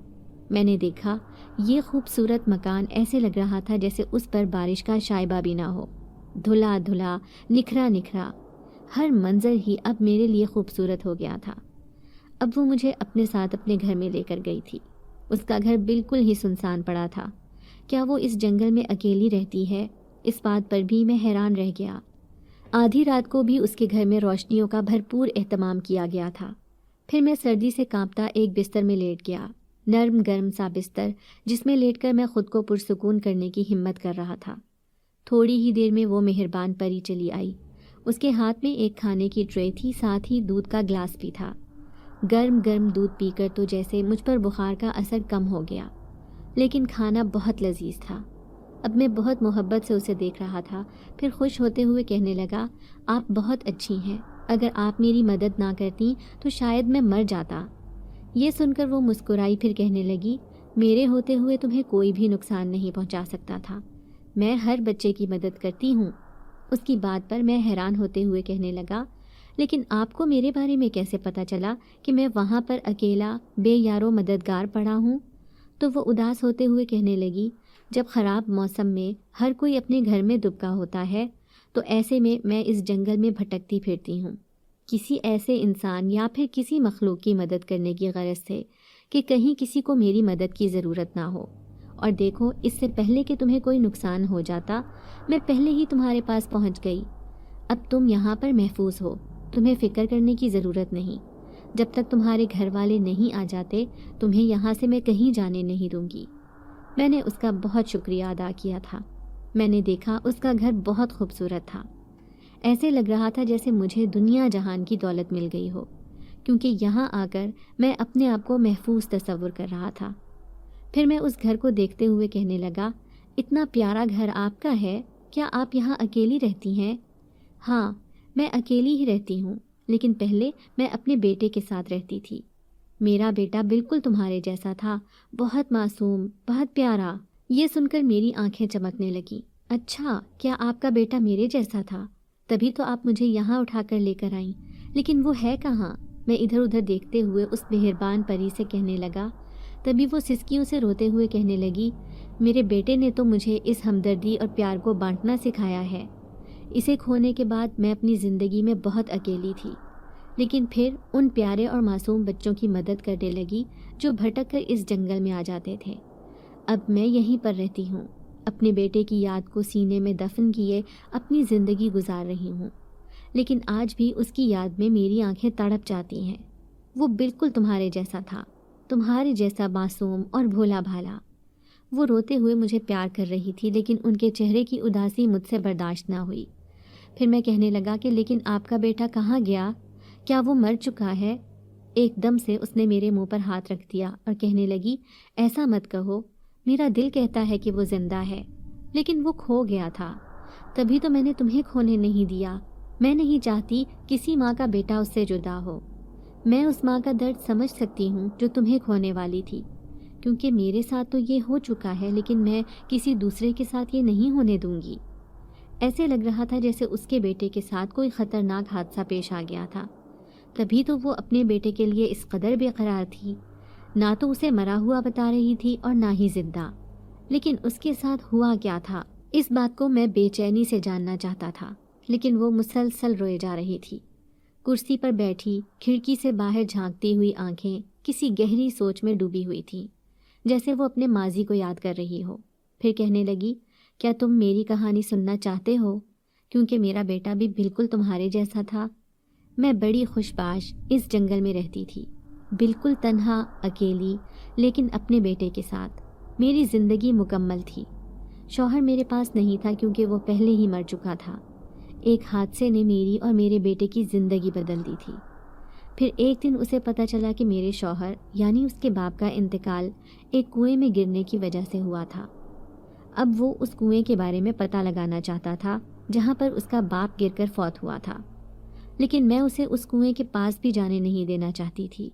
میں نے دیکھا یہ خوبصورت مکان ایسے لگ رہا تھا جیسے اس پر بارش کا شائبہ بھی نہ ہو. دھلا دھلا، نکھرا نکھرا، ہر منظر ہی اب میرے لیے خوبصورت ہو گیا تھا. اب وہ مجھے اپنے ساتھ اپنے گھر میں لے کر گئی تھی. اس کا گھر بالکل ہی سنسان پڑا تھا. کیا وہ اس جنگل میں اکیلی رہتی ہے؟ اس بات پر بھی میں حیران رہ گیا. آدھی رات کو بھی اس کے گھر میں روشنیوں کا بھرپور اہتمام کیا گیا تھا. پھر میں سردی سے کانپتا ایک بستر میں لیٹ گیا. نرم گرم سا بستر جس میں لیٹ کر میں خود کو پرسکون کرنے کی ہمت کر رہا تھا. تھوڑی ہی دیر میں وہ مہربان پری چلی آئی. اس کے ہاتھ میں ایک کھانے کی ٹرے تھی، ساتھ ہی دودھ کا گلاس بھی تھا. گرم گرم دودھ پی کر تو جیسے مجھ پر بخار کا اثر کم ہو گیا، لیکن کھانا بہت لذیذ تھا. اب میں بہت محبت سے اسے دیکھ رہا تھا. پھر خوش ہوتے ہوئے کہنے لگا، آپ بہت اچھی ہیں، اگر آپ میری مدد نہ کرتی تو شاید میں مر جاتا. یہ سن کر وہ مسکرائی، پھر کہنے لگی، میرے ہوتے ہوئے تمہیں کوئی بھی نقصان نہیں پہنچا سکتا تھا. میں ہر بچے کی مدد کرتی ہوں. اس کی بات پر میں حیران ہوتے ہوئے کہنے لگا، لیکن آپ کو میرے بارے میں کیسے پتہ چلا کہ میں وہاں پر اکیلا بے یارو مددگار پڑا ہوں؟ تو وہ اداس ہوتے ہوئے کہنے لگی، جب خراب موسم میں ہر کوئی اپنے گھر میں دبکا ہوتا ہے تو ایسے میں اس جنگل میں بھٹکتی پھرتی ہوں، کسی ایسے انسان یا پھر کسی مخلوق کی مدد کرنے کی غرض سے کہ کہیں کسی کو میری مدد کی ضرورت نہ ہو. اور دیکھو، اس سے پہلے کہ تمہیں کوئی نقصان ہو جاتا میں پہلے ہی تمہارے پاس پہنچ گئی. اب تم یہاں پر محفوظ ہو، تمہیں فکر کرنے کی ضرورت نہیں. جب تک تمہارے گھر والے نہیں آ جاتے تمہیں یہاں سے میں کہیں جانے نہیں دوں گی. میں نے اس کا بہت شکریہ ادا کیا تھا. میں نے دیکھا اس کا گھر بہت خوبصورت تھا. ایسے لگ رہا تھا جیسے مجھے دنیا جہان کی دولت مل گئی ہو، کیونکہ یہاں آ کر میں اپنے آپ کو محفوظ تصور کر رہا تھا. پھر میں اس گھر کو دیکھتے ہوئے کہنے لگا، اتنا پیارا گھر آپ کا ہے، کیا آپ یہاں اکیلی رہتی ہیں؟ ہاں، میں اکیلی ہی رہتی ہوں، لیکن پہلے میں اپنے بیٹے کے ساتھ رہتی تھی. میرا بیٹا بالکل تمہارے جیسا تھا، بہت معصوم، بہت پیارا. یہ سن کر میری آنکھیں چمکنے لگیں. اچھا، کیا آپ کا بیٹا میرے جیسا تھا؟ تبھی تو آپ مجھے یہاں اٹھا کر لے کر آئیں. لیکن وہ ہے کہاں؟ میں ادھر ادھر دیکھتے ہوئے اس مہربان پری سے کہنے لگا. تبھی وہ سسکیوں سے روتے ہوئے کہنے لگی، میرے بیٹے نے تو مجھے اس ہمدردی اور پیار کو بانٹنا سکھایا ہے. اسے کھونے کے بعد میں اپنی زندگی میں بہت اکیلی تھی، لیکن پھر ان پیارے اور معصوم بچوں کی مدد کرنے لگی جو بھٹک کر اس جنگل میں آ جاتے تھے. اب میں یہیں پر رہتی ہوں. اپنے بیٹے کی یاد کو سینے میں دفن کیے اپنی زندگی گزار رہی ہوں، لیکن آج بھی اس کی یاد میں میری آنکھیں تڑپ جاتی ہیں۔ وہ بالکل تمہارے جیسا تھا، تمہارے جیسا معصوم اور بھولا بھالا۔ وہ روتے ہوئے مجھے پیار کر رہی تھی، لیکن ان کے چہرے کی اداسی مجھ سے برداشت نہ ہوئی۔ پھر میں کہنے لگا کہ لیکن آپ کا بیٹا کہاں گیا؟ کیا وہ مر چکا ہے؟ ایک دم سے اس نے میرے منہ پر ہاتھ رکھ دیا اور کہنے لگی، ایسا مت کہو، میرا دل کہتا ہے کہ وہ زندہ ہے، لیکن وہ کھو گیا تھا، تبھی تو میں نے تمہیں کھونے نہیں دیا۔ میں نہیں چاہتی کسی ماں کا بیٹا اس سے جدا ہو۔ میں اس ماں کا درد سمجھ سکتی ہوں جو تمہیں کھونے والی تھی، کیونکہ میرے ساتھ تو یہ ہو چکا ہے، لیکن میں کسی دوسرے کے ساتھ یہ نہیں ہونے دوں گی۔ ایسے لگ رہا تھا جیسے اس کے بیٹے کے ساتھ کوئی خطرناک حادثہ پیش آ گیا تھا، تبھی تو وہ اپنے بیٹے کے لیے اس قدر بے قرار تھی، نہ تو اسے مرا ہوا بتا رہی تھی اور نہ ہی زندہ۔ لیکن اس کے ساتھ ہوا کیا تھا، اس بات کو میں بے چینی سے جاننا چاہتا تھا، لیکن وہ مسلسل روئے جا رہی تھی۔ کرسی پر بیٹھی کھڑکی سے باہر جھانکتی ہوئی آنکھیں کسی گہری سوچ میں ڈوبی ہوئی تھیں، جیسے وہ اپنے ماضی کو یاد کر رہی ہو۔ پھر کہنے لگی، کیا تم میری کہانی سننا چاہتے ہو؟ کیونکہ میرا بیٹا بھی بالکل تمہارے جیسا تھا۔ میں بڑی خوش باش اس جنگل میں رہتی تھی، بالکل تنہا، اکیلی، لیکن اپنے بیٹے کے ساتھ۔ میری زندگی مکمل تھی۔ شوہر میرے پاس نہیں تھا کیونکہ وہ پہلے ہی مر چکا تھا۔ ایک حادثے نے میری اور میرے بیٹے کی زندگی بدل دی تھی۔ پھر ایک دن اسے پتہ چلا کہ میرے شوہر یعنی اس کے باپ کا انتقال ایک کنویں میں گرنے کی وجہ سے ہوا تھا۔ اب وہ اس کنویں کے بارے میں پتہ لگانا چاہتا تھا جہاں پر اس کا باپ گر کر فوت ہوا تھا، لیکن میں اسے اس کنویں کے پاس بھی جانے نہیں دینا چاہتی تھی۔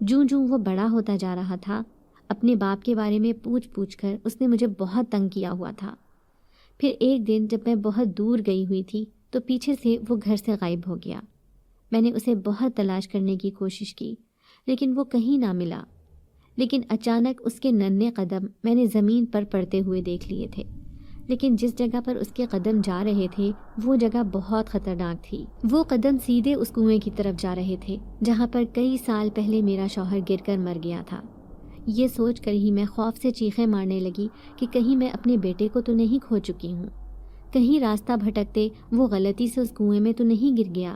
جوں جوں وہ بڑا ہوتا جا رہا تھا، اپنے باپ کے بارے میں پوچھ کر اس نے مجھے بہت تنگ کیا ہوا تھا۔ پھر ایک دن جب میں بہت دور گئی ہوئی تھی تو پیچھے سے وہ گھر سے غائب ہو گیا۔ میں نے اسے بہت تلاش کرنے کی کوشش کی، لیکن وہ کہیں نہ ملا۔ لیکن اچانک اس کے ننھے قدم میں نے زمین پر پڑتے ہوئے دیکھ لیے تھے، لیکن جس جگہ پر اس کے قدم جا رہے تھے وہ جگہ بہت خطرناک تھی۔ وہ قدم سیدھے اس کنویں کی طرف جا رہے تھے جہاں پر کئی سال پہلے میرا شوہر گر کر مر گیا تھا۔ یہ سوچ کر ہی میں خوف سے چیخیں مارنے لگی کہ کہیں میں اپنے بیٹے کو تو نہیں کھو چکی ہوں، کہیں راستہ بھٹکتے وہ غلطی سے اس کنویں میں تو نہیں گر گیا۔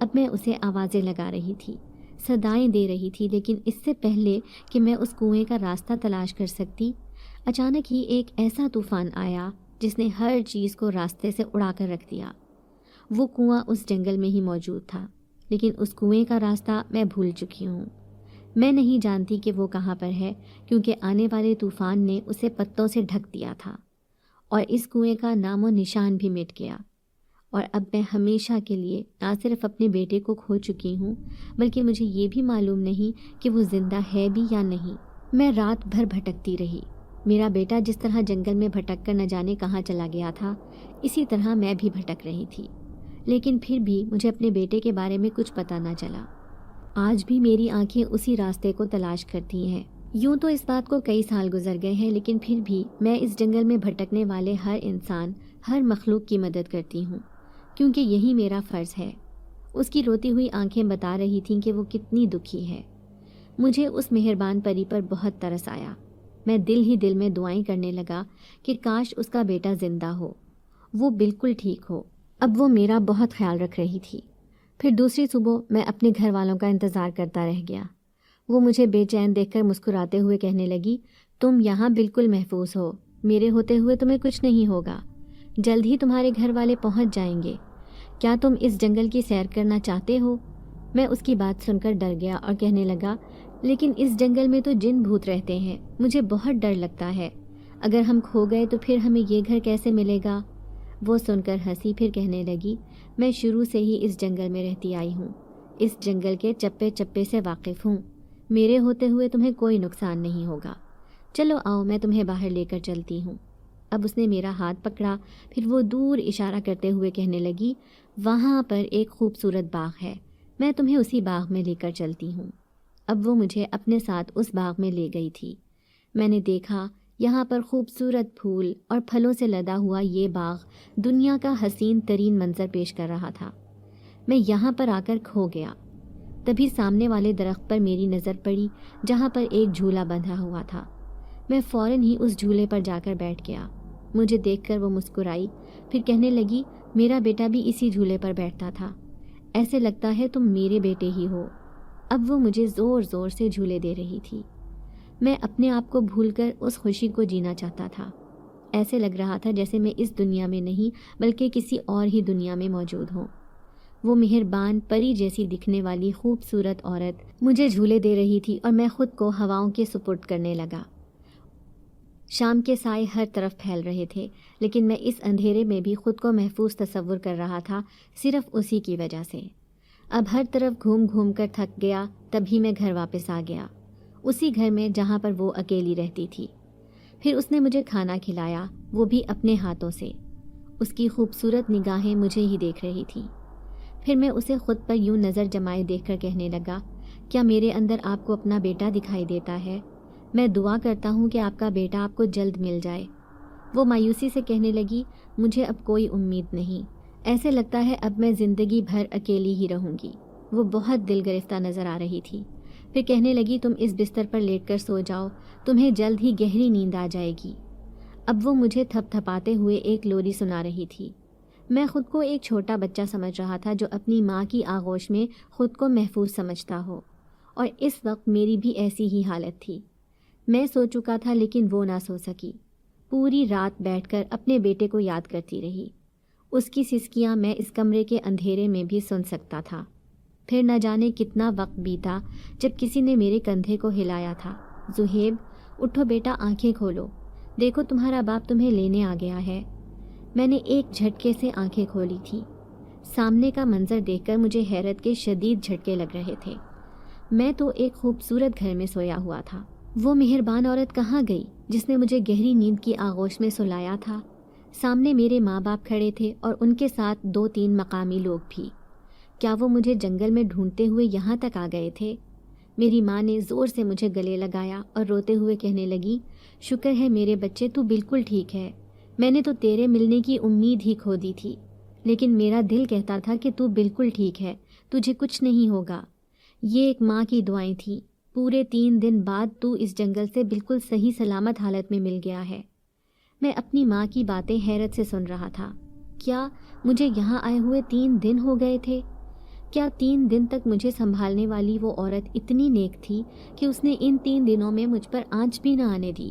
اب میں اسے آوازیں لگا رہی تھی، صدائیں دے رہی تھی، لیکن اس سے پہلے کہ میں اس کنویں کا راستہ تلاش کر سکتی، اچانک ہی ایک ایسا طوفان آیا جس نے ہر چیز کو راستے سے اڑا کر رکھ دیا۔ وہ کنواں اس جنگل میں ہی موجود تھا، لیکن اس کنویں کا راستہ میں بھول چکی ہوں۔ میں نہیں جانتی کہ وہ کہاں پر ہے، کیونکہ آنے والے طوفان نے اسے پتوں سے ڈھک دیا تھا اور اس کنویں کا نام و نشان بھی مٹ گیا۔ اور اب میں ہمیشہ کے لیے نہ صرف اپنے بیٹے کو کھو چکی ہوں، بلکہ مجھے یہ بھی معلوم نہیں کہ وہ زندہ ہے بھی یا نہیں۔ میں رات بھر بھٹکتی رہی۔ میرا بیٹا جس طرح جنگل میں بھٹک کر نہ جانے کہاں چلا گیا تھا، اسی طرح میں بھی بھٹک رہی تھی، لیکن پھر بھی مجھے اپنے بیٹے کے بارے میں کچھ پتہ نہ چلا۔ آج بھی میری آنکھیں اسی راستے کو تلاش کرتی ہیں۔ یوں تو اس بات کو کئی سال گزر گئے ہیں، لیکن پھر بھی میں اس جنگل میں بھٹکنے والے ہر انسان، ہر مخلوق کی مدد کرتی ہوں، کیونکہ یہی میرا فرض ہے۔ اس کی روتی ہوئی آنکھیں بتا رہی تھیں کہ وہ کتنی دکھی ہے۔ مجھے اس مہربان پری پر بہت ترس آیا۔ میں دل ہی دل میں دعائیں کرنے لگا کہ کاش اس کا بیٹا زندہ ہو، وہ بالکل ٹھیک ہو۔ اب وہ میرا بہت خیال رکھ رہی تھی۔ پھر دوسری صبح میں اپنے گھر والوں کا انتظار کرتا رہ گیا۔ وہ مجھے بے چین دیکھ کر مسکراتے ہوئے کہنے لگی، تم یہاں بالکل محفوظ ہو، میرے ہوتے ہوئے تمہیں کچھ نہیں ہوگا، جلد ہی تمہارے گھر والے پہنچ جائیں گے۔ کیا تم اس جنگل کی سیر کرنا چاہتے ہو؟ میں اس کی بات سن کر ڈر گیا اور کہنے لگا، لیکن اس جنگل میں تو جن بھوت رہتے ہیں، مجھے بہت ڈر لگتا ہے، اگر ہم کھو گئے تو پھر ہمیں یہ گھر کیسے ملے گا؟ وہ سن کر ہنسی، پھر کہنے لگی، میں شروع سے ہی اس جنگل میں رہتی آئی ہوں، اس جنگل کے چپے چپے سے واقف ہوں، میرے ہوتے ہوئے تمہیں کوئی نقصان نہیں ہوگا۔ چلو آؤ، میں تمہیں باہر لے کر چلتی ہوں۔ اب اس نے میرا ہاتھ پکڑا، پھر وہ دور اشارہ کرتے ہوئے کہنے لگی، وہاں پر ایک خوبصورت باغ ہے، میں تمہیں اسی باغ میں لے کر چلتی ہوں۔ اب وہ مجھے اپنے ساتھ اس باغ میں لے گئی تھی۔ میں نے دیکھا یہاں پر خوبصورت پھول اور پھلوں سے لدا ہوا یہ باغ دنیا کا حسین ترین منظر پیش کر رہا تھا۔ میں یہاں پر آ کر کھو گیا۔ تبھی سامنے والے درخت پر میری نظر پڑی جہاں پر ایک جھولا بندھا ہوا تھا۔ میں فوراً ہی اس جھولے پر جا کر بیٹھ گیا۔ مجھے دیکھ کر وہ مسکرائی، پھر کہنے لگی میرا بیٹا بھی اسی جھولے پر بیٹھتا تھا، ایسے لگتا ہے تم میرے بیٹے ہی ہو۔ اب وہ مجھے زور زور سے جھولے دے رہی تھی۔ میں اپنے آپ کو بھول کر اس خوشی کو جینا چاہتا تھا۔ ایسے لگ رہا تھا جیسے میں اس دنیا میں نہیں بلکہ کسی اور ہی دنیا میں موجود ہوں۔ وہ مہربان پری جیسی دکھنے والی خوبصورت عورت مجھے جھولے دے رہی تھی اور میں خود کو ہواؤں کے سپرد کرنے لگا۔ شام کے سائے ہر طرف پھیل رہے تھے، لیکن میں اس اندھیرے میں بھی خود کو محفوظ تصور کر رہا تھا، صرف اسی کی وجہ سے۔ اب ہر طرف گھوم گھوم کر تھک گیا، تبھی میں گھر واپس آ گیا، اسی گھر میں جہاں پر وہ اکیلی رہتی تھی۔ پھر اس نے مجھے کھانا کھلایا، وہ بھی اپنے ہاتھوں سے۔ اس کی خوبصورت نگاہیں مجھے ہی دیکھ رہی تھیں۔ پھر میں اسے خود پر یوں نظر جمائے دیکھ کر کہنے لگا، کیا میرے اندر آپ کو اپنا بیٹا دکھائی دیتا ہے؟ میں دعا کرتا ہوں کہ آپ کا بیٹا آپ کو جلد مل جائے۔ وہ مایوسی سے کہنے لگی، مجھے اب کوئی امید نہیں، ایسے لگتا ہے اب میں زندگی بھر اکیلی ہی رہوں گی۔ وہ بہت دل گرفتہ نظر آ رہی تھی۔ پھر کہنے لگی، تم اس بستر پر لیٹ کر سو جاؤ، تمہیں جلد ہی گہری نیند آ جائے گی۔ اب وہ مجھے تھپ تھپاتے ہوئے ایک لوری سنا رہی تھی۔ میں خود کو ایک چھوٹا بچہ سمجھ رہا تھا جو اپنی ماں کی آغوش میں خود کو محفوظ سمجھتا ہو، اور اس وقت میری بھی ایسی ہی حالت تھی۔ میں سو چکا تھا لیکن وہ نہ سو سکی۔ پوری رات بیٹھ کر اپنے بیٹے کو یاد کرتی رہی۔ اس کی سسکیاں میں اس کمرے کے اندھیرے میں بھی سن سکتا تھا۔ پھر نہ جانے کتنا وقت بیتا جب کسی نے میرے کندھے کو ہلایا تھا، زہیب اٹھو بیٹا، آنکھیں کھولو، دیکھو تمہارا باپ تمہیں لینے آ گیا ہے۔ میں نے ایک جھٹکے سے آنکھیں کھولی تھیں۔ سامنے کا منظر دیکھ کر مجھے حیرت کے شدید جھٹکے لگ رہے تھے۔ میں تو ایک خوبصورت گھر میں سویا ہوا تھا۔ وہ مہربان عورت کہاں گئی جس نے مجھے گہری نیند کی آغوش میں سلایا تھا؟ سامنے میرے ماں باپ کھڑے تھے اور ان کے ساتھ 2-3 مقامی لوگ بھی۔ کیا وہ مجھے جنگل میں ڈھونڈتے ہوئے یہاں تک آ گئے تھے؟ میری ماں نے زور سے مجھے گلے لگایا اور روتے ہوئے کہنے لگی، شکر ہے میرے بچے، تو بالکل ٹھیک ہے۔ میں نے تو تیرے ملنے کی امید ہی کھو دی تھی، لیکن میرا دل کہتا تھا کہ تو بالکل ٹھیک ہے، تجھے کچھ نہیں ہوگا۔ یہ ایک ماں کی دعائیں تھیں۔ پورے 3 دن بعد تو اس جنگل سے بالکل صحیح سلامت حالت میں مل گیا ہے۔ میں اپنی ماں کی باتیں حیرت سے سن رہا تھا۔ کیا مجھے یہاں آئے ہوئے 3 دن ہو گئے تھے؟ کیا 3 دن تک مجھے سنبھالنے والی وہ عورت اتنی نیک تھی کہ اس نے ان 3 دنوں میں مجھ پر آنچ بھی نہ آنے دی؟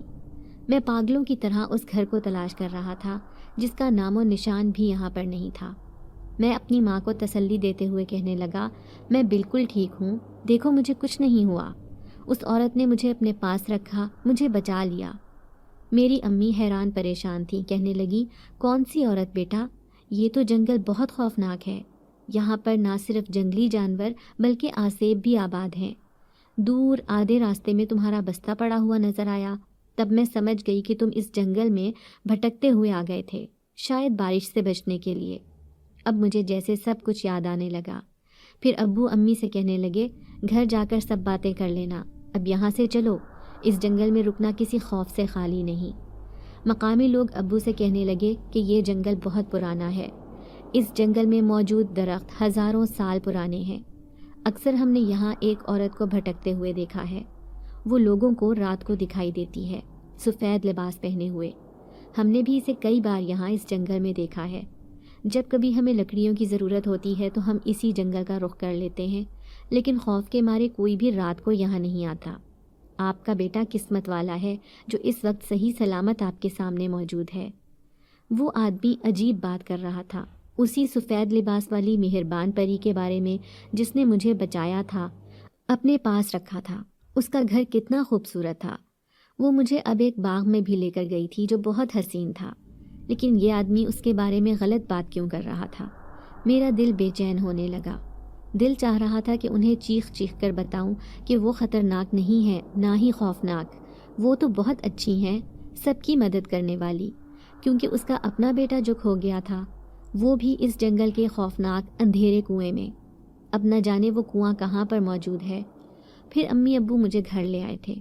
میں پاگلوں کی طرح اس گھر کو تلاش کر رہا تھا جس کا نام و نشان بھی یہاں پر نہیں تھا۔ میں اپنی ماں کو تسلی دیتے ہوئے کہنے لگا، میں بالکل ٹھیک ہوں، دیکھو مجھے کچھ نہیں ہوا۔ اس عورت نے مجھے اپنے پاس رکھا، مجھے بچا لیا۔ میری امی حیران پریشان تھی، کہنے لگی، کون سی عورت بیٹا؟ یہ تو جنگل بہت خوفناک ہے، یہاں پر نہ صرف جنگلی جانور بلکہ آسیب بھی آباد ہیں۔ دور آدھے راستے میں تمہارا بستہ پڑا ہوا نظر آیا، تب میں سمجھ گئی کہ تم اس جنگل میں بھٹکتے ہوئے آ گئے تھے، شاید بارش سے بچنے کے لیے۔ اب مجھے جیسے سب کچھ یاد آنے لگا۔ پھر ابو امی سے کہنے لگے، گھر جا کر سب باتیں کر لینا، اب یہاں سے چلو، اس جنگل میں رکنا کسی خوف سے خالی نہیں۔ مقامی لوگ ابو سے کہنے لگے کہ یہ جنگل بہت پرانا ہے، اس جنگل میں موجود درخت ہزاروں سال پرانے ہیں۔ اکثر ہم نے یہاں ایک عورت کو بھٹکتے ہوئے دیکھا ہے، وہ لوگوں کو رات کو دکھائی دیتی ہے، سفید لباس پہنے ہوئے۔ ہم نے بھی اسے کئی بار یہاں اس جنگل میں دیکھا ہے۔ جب کبھی ہمیں لکڑیوں کی ضرورت ہوتی ہے تو ہم اسی جنگل کا رخ کر لیتے ہیں، لیکن خوف کے مارے کوئی بھی رات کو یہاں نہیں آتا۔ آپ کا بیٹا قسمت والا ہے جو اس وقت صحیح سلامت آپ کے سامنے موجود ہے۔ وہ آدمی عجیب بات کر رہا تھا، اسی سفید لباس والی مہربان پری کے بارے میں جس نے مجھے بچایا تھا، اپنے پاس رکھا تھا۔ اس کا گھر کتنا خوبصورت تھا۔ وہ مجھے اب ایک باغ میں بھی لے کر گئی تھی جو بہت حسین تھا، لیکن یہ آدمی اس کے بارے میں غلط بات کیوں کر رہا تھا؟ میرا دل بے چین ہونے لگا۔ دل چاہ رہا تھا کہ انہیں چیخ چیخ کر بتاؤں کہ وہ خطرناک نہیں ہے، نہ ہی خوفناک، وہ تو بہت اچھی ہیں، سب کی مدد کرنے والی، کیونکہ اس کا اپنا بیٹا جو کھو گیا تھا وہ بھی اس جنگل کے خوفناک اندھیرے کنویں میں۔ اب نہ جانے وہ کنواں کہاں پر موجود ہے۔ پھر امی ابو مجھے گھر لے آئے تھے۔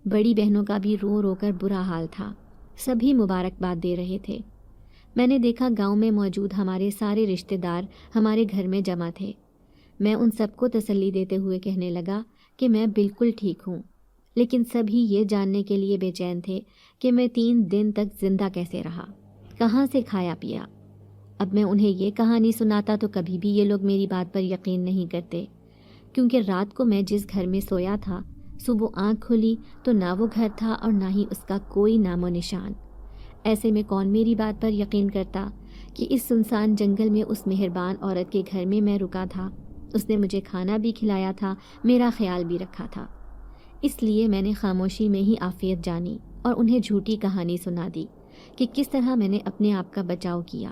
بڑی بہنوں کا بھی رو رو کر برا حال تھا، سبھی مبارکباد دے رہے تھے۔ میں نے دیکھا گاؤں میں موجود ہمارے سارے رشتہ دار ہمارے گھر میں جمع تھے۔ میں ان سب کو تسلی دیتے ہوئے کہنے لگا کہ میں بالکل ٹھیک ہوں، لیکن سبھی یہ جاننے کے لیے بے چین تھے کہ میں 3 دن تک زندہ کیسے رہا۔ کہاں سے کھایا پیا۔ اب میں انہیں یہ کہانی سناتا تو کبھی بھی یہ لوگ میری بات پر یقین نہیں کرتے، کیونکہ رات کو میں جس گھر میں سویا تھا صبح آنکھ کھلی تو نہ وہ گھر تھا اور نہ ہی اس کا کوئی نام و نشان۔ ایسے میں کون میری بات پر یقین کرتا کہ اس سنسان جنگل میں اس مہربان عورت کے گھر میں میں رکا تھا، اس نے مجھے کھانا بھی کھلایا تھا، میرا خیال بھی رکھا تھا۔ اس لیے میں نے خاموشی میں ہی عافیت جانی اور انہیں جھوٹی کہانی سنا دی کہ کس طرح میں نے اپنے آپ کا بچاؤ کیا۔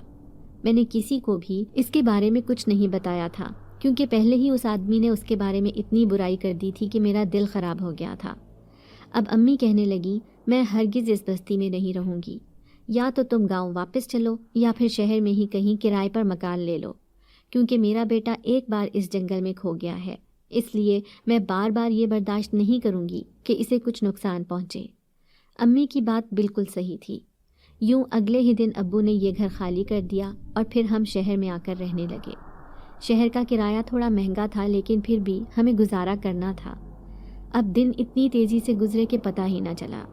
میں نے کسی کو بھی اس کے بارے میں کچھ نہیں بتایا تھا، کیونکہ پہلے ہی اس آدمی نے اس کے بارے میں اتنی برائی کر دی تھی کہ میرا دل خراب ہو گیا تھا۔ اب امی کہنے لگی، میں ہرگز اس بستی میں نہیں رہوں گی، یا تو تم گاؤں واپس چلو یا پھر شہر میں ہی کہیں کرائے پر مکان لے لو، کیونکہ میرا بیٹا ایک بار اس جنگل میں کھو گیا ہے، اس لیے میں بار بار یہ برداشت نہیں کروں گی کہ اسے کچھ نقصان پہنچے۔ امی کی بات بالکل صحیح تھی۔ یوں اگلے ہی دن ابو نے یہ گھر خالی کر دیا اور پھر ہم شہر میں آ کر رہنے لگے۔ شہر کا کرایہ تھوڑا مہنگا تھا، لیکن پھر بھی ہمیں گزارا کرنا تھا۔ اب دن اتنی تیزی سے گزرے کہ پتہ ہی نہ چلا۔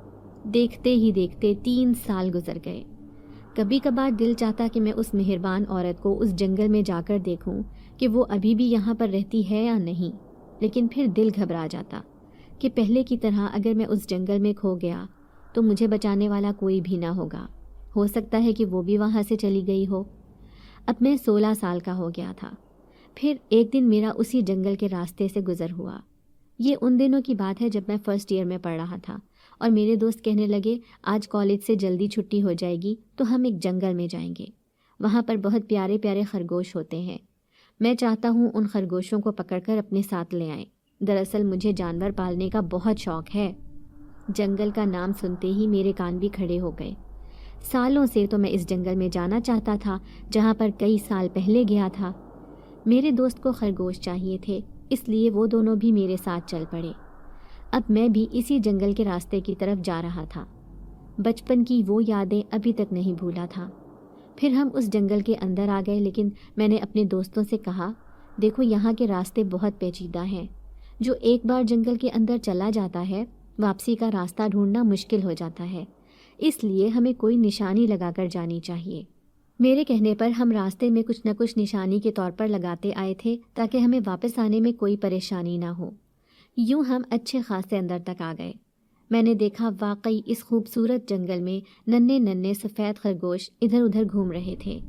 دیکھتے ہی دیکھتے 3 سال گزر گئے۔ کبھی کبھار دل چاہتا کہ میں اس مہربان عورت کو اس جنگل میں جا کر دیکھوں کہ وہ ابھی بھی یہاں پر رہتی ہے یا نہیں، لیکن پھر دل گھبرا جاتا کہ پہلے کی طرح اگر میں اس جنگل میں کھو گیا تو مجھے بچانے والا کوئی بھی نہ ہوگا، ہو سکتا ہے کہ وہ بھی وہاں سے چلی گئی ہو۔ اب میں 16 سال کا ہو گیا تھا۔ پھر ایک دن میرا اسی جنگل کے راستے سے گزر ہوا۔ یہ ان دنوں کی بات ہے جب میں فرسٹ ایئر میں پڑھ رہا تھا اور میرے دوست کہنے لگے، آج کالج سے جلدی چھٹی ہو جائے گی تو ہم ایک جنگل میں جائیں گے، وہاں پر بہت پیارے پیارے خرگوش ہوتے ہیں، میں چاہتا ہوں ان خرگوشوں کو پکڑ کر اپنے ساتھ لے آئیں، دراصل مجھے جانور پالنے کا بہت شوق ہے۔ جنگل کا نام سنتے ہی میرے کان بھی کھڑے ہو گئے۔ سالوں سے تو میں اس جنگل میں جانا چاہتا تھا جہاں پر کئی سال پہلے گیا تھا۔ میرے دوست کو خرگوش چاہیے تھے، اس لیے وہ دونوں بھی میرے ساتھ چل پڑے۔ اب میں بھی اسی جنگل کے راستے کی طرف جا رہا تھا۔ بچپن کی وہ یادیں ابھی تک نہیں بھولا تھا۔ پھر ہم اس جنگل کے اندر آ گئے، لیکن میں نے اپنے دوستوں سے کہا، دیکھو یہاں کے راستے بہت پیچیدہ ہیں، جو ایک بار جنگل کے اندر چلا جاتا ہے واپسی کا راستہ ڈھونڈنا مشکل ہو جاتا ہے، اس لیے ہمیں کوئی نشانی لگا کر جانی چاہیے۔ میرے کہنے پر ہم راستے میں کچھ نہ کچھ نشانی کے طور پر لگاتے آئے تھے تاکہ ہمیں واپس آنے میں کوئی پریشانی نہ ہو۔ یوں ہم اچھے خاصے اندر تک آ گئے۔ میں نے دیکھا واقعی اس خوبصورت جنگل میں ننھے ننھے سفید خرگوش ادھر ادھر گھوم رہے تھے۔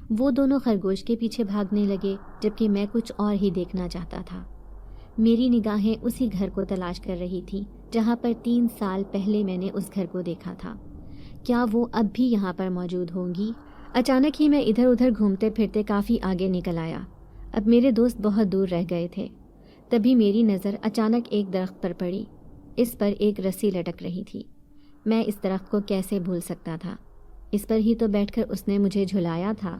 وہ دونوں خرگوش کے پیچھے بھاگنے لگے، جبکہ میں کچھ اور ہی دیکھنا چاہتا تھا۔ میری نگاہیں اسی گھر کو تلاش کر رہی تھیں جہاں پر 3 سال پہلے میں نے اس گھر کو دیکھا تھا۔ کیا وہ اب بھی یہاں پر موجود ہوں گی؟ اچانک ہی میں ادھر ادھر گھومتے پھرتے کافی آگے نکل آیا۔ اب میرے دوست بہت دور رہ گئے تھے۔ تبھی میری نظر اچانک ایک درخت پر پڑی۔ اس پر ایک رسی لٹک رہی تھی۔ میں اس درخت کو کیسے بھول سکتا تھا؟ اس پر ہی تو بیٹھ کر اس نے مجھے جھلایا تھا۔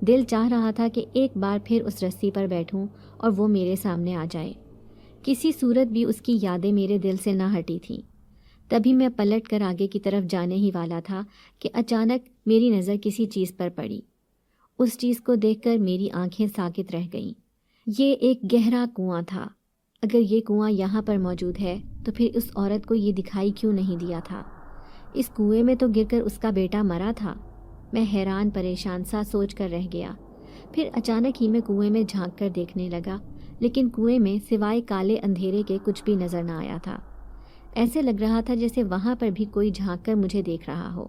دل چاہ رہا تھا کہ ایک بار پھر اس رسی پر بیٹھوں اور وہ میرے سامنے آ جائے۔ کسی صورت بھی اس کی یادیں میرے دل سے نہ ہٹی تھیں۔ تبھی میں پلٹ کر آگے کی طرف جانے ہی والا تھا کہ اچانک میری نظر کسی چیز پر پڑی۔ اس چیز کو دیکھ کر میری آنکھیں ساکت رہ گئیں۔ یہ ایک گہرا کنواں تھا۔ اگر یہ کنواں یہاں پر موجود ہے تو پھر اس عورت کو یہ دکھائی کیوں نہیں دیا تھا؟ اس کنویں میں تو گر کر اس کا بیٹا مرا تھا۔ میں حیران پریشان سا سوچ کر رہ گیا۔ پھر اچانک ہی میں کنویں میں جھانک کر دیکھنے لگا، لیکن کنویں میں سوائے کالے اندھیرے کے کچھ بھی نظر نہ آیا تھا۔ ایسے لگ رہا تھا جیسے وہاں پر بھی کوئی جھانک کر مجھے دیکھ رہا ہو۔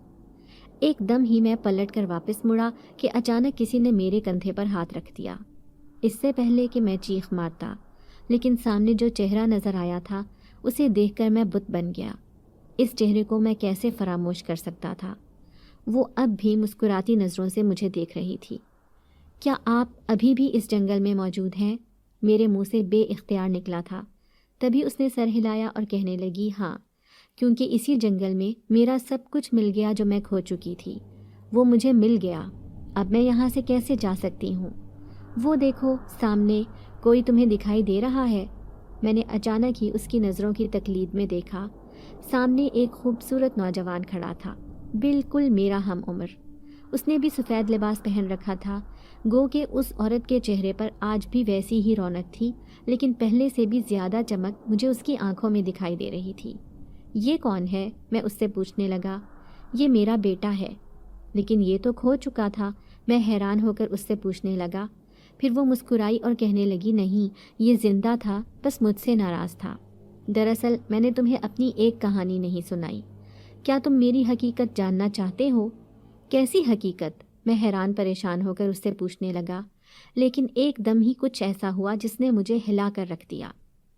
ایک دم ہی میں پلٹ کر واپس مڑا کہ اچانک کسی نے میرے کندھے پر ہاتھ رکھ دیا۔ اس سے پہلے کہ میں چیخ مارتا، لیکن سامنے جو چہرہ نظر آیا تھا اسے دیکھ کر میں بت بن گیا۔ اس چہرے کو میں کیسے فراموش کر سکتا تھا؟ وہ اب بھی مسکراتی نظروں سے مجھے دیکھ رہی تھی۔ کیا آپ ابھی بھی اس جنگل میں موجود ہیں؟ میرے منہ سے بے اختیار نکلا تھا۔ تبھی اس نے سر ہلایا اور کہنے لگی، ہاں، کیونکہ اسی جنگل میں میرا سب کچھ مل گیا جو میں کھو چکی تھی۔ وہ مجھے مل گیا۔ اب میں یہاں سے کیسے جا سکتی ہوں؟ وہ دیکھو سامنے، کوئی تمہیں دکھائی دے رہا ہے؟ میں نے اچانک ہی اس کی نظروں کی تقلید میں دیکھا۔ سامنے ایک خوبصورت نوجوان کھڑا تھا، بالکل میرا ہم عمر۔ اس نے بھی سفید لباس پہن رکھا تھا، گو کہ اس عورت کے چہرے پر آج بھی ویسی ہی رونق تھی، لیکن پہلے سے بھی زیادہ چمک مجھے اس کی آنکھوں میں دکھائی دے رہی تھی۔ یہ کون ہے؟ میں اس سے پوچھنے لگا۔ یہ میرا بیٹا ہے۔ لیکن یہ تو کھو چکا تھا۔ میں حیران ہو کر اس سے پوچھنے لگا۔ پھر وہ مسکرائی اور کہنے لگی، نہیں، یہ زندہ تھا، بس مجھ سے ناراض تھا۔ دراصل میں نے تمہیں اپنی ایک کہانی نہیں سنائی۔ کیا تم میری حقیقت جاننا چاہتے ہو؟ کیسی حقیقت؟ میں حیران پریشان ہو کر اس سے پوچھنے لگا، لیکن ایک دم ہی کچھ ایسا ہوا جس نے مجھے ہلا کر رکھ دیا،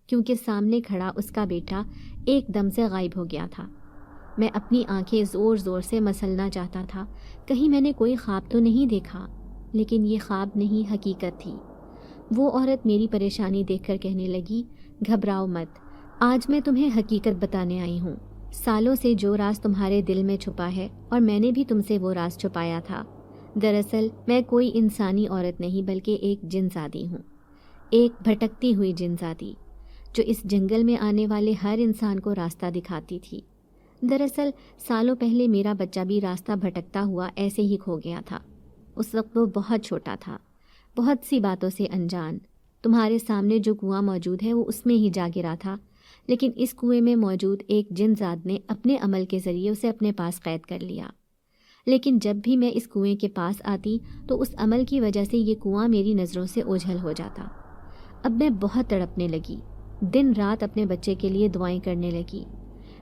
کیونکہ سامنے کھڑا اس کا بیٹا ایک دم سے غائب ہو گیا تھا۔ میں اپنی آنکھیں زور زور سے مسلنا چاہتا تھا، کہیں میں نے کوئی خواب تو نہیں دیکھا، لیکن یہ خواب نہیں، حقیقت تھی۔ وہ عورت میری پریشانی دیکھ کر کہنے لگی، گھبراؤ مت، آج میں تمہیں حقیقت بتانے آئی ہوں۔ سالوں سے جو راز تمہارے دل میں چھپا ہے، اور میں نے بھی تم سے وہ راز چھپایا تھا۔ دراصل میں کوئی انسانی عورت نہیں بلکہ ایک جن زادی ہوں، ایک بھٹکتی ہوئی جن زادی، جو اس جنگل میں آنے والے ہر انسان کو راستہ دکھاتی تھی۔ دراصل سالوں پہلے میرا بچہ بھی راستہ بھٹکتا ہوا ایسے ہی کھو گیا تھا۔ اس وقت وہ بہت چھوٹا تھا، بہت سی باتوں سے انجان۔ تمہارے سامنے جو کنواں موجود ہے وہ اس میں ہی جا گرا تھا، لیکن اس کنویں میں موجود ایک جن زاد نے اپنے عمل کے ذریعے اسے اپنے پاس قید کر لیا۔ لیکن جب بھی میں اس کنویں کے پاس آتی تو اس عمل کی وجہ سے یہ کنواں میری نظروں سے اوجھل ہو جاتا۔ اب میں بہت تڑپنے لگی، دن رات اپنے بچے کے لیے دعائیں کرنے لگی۔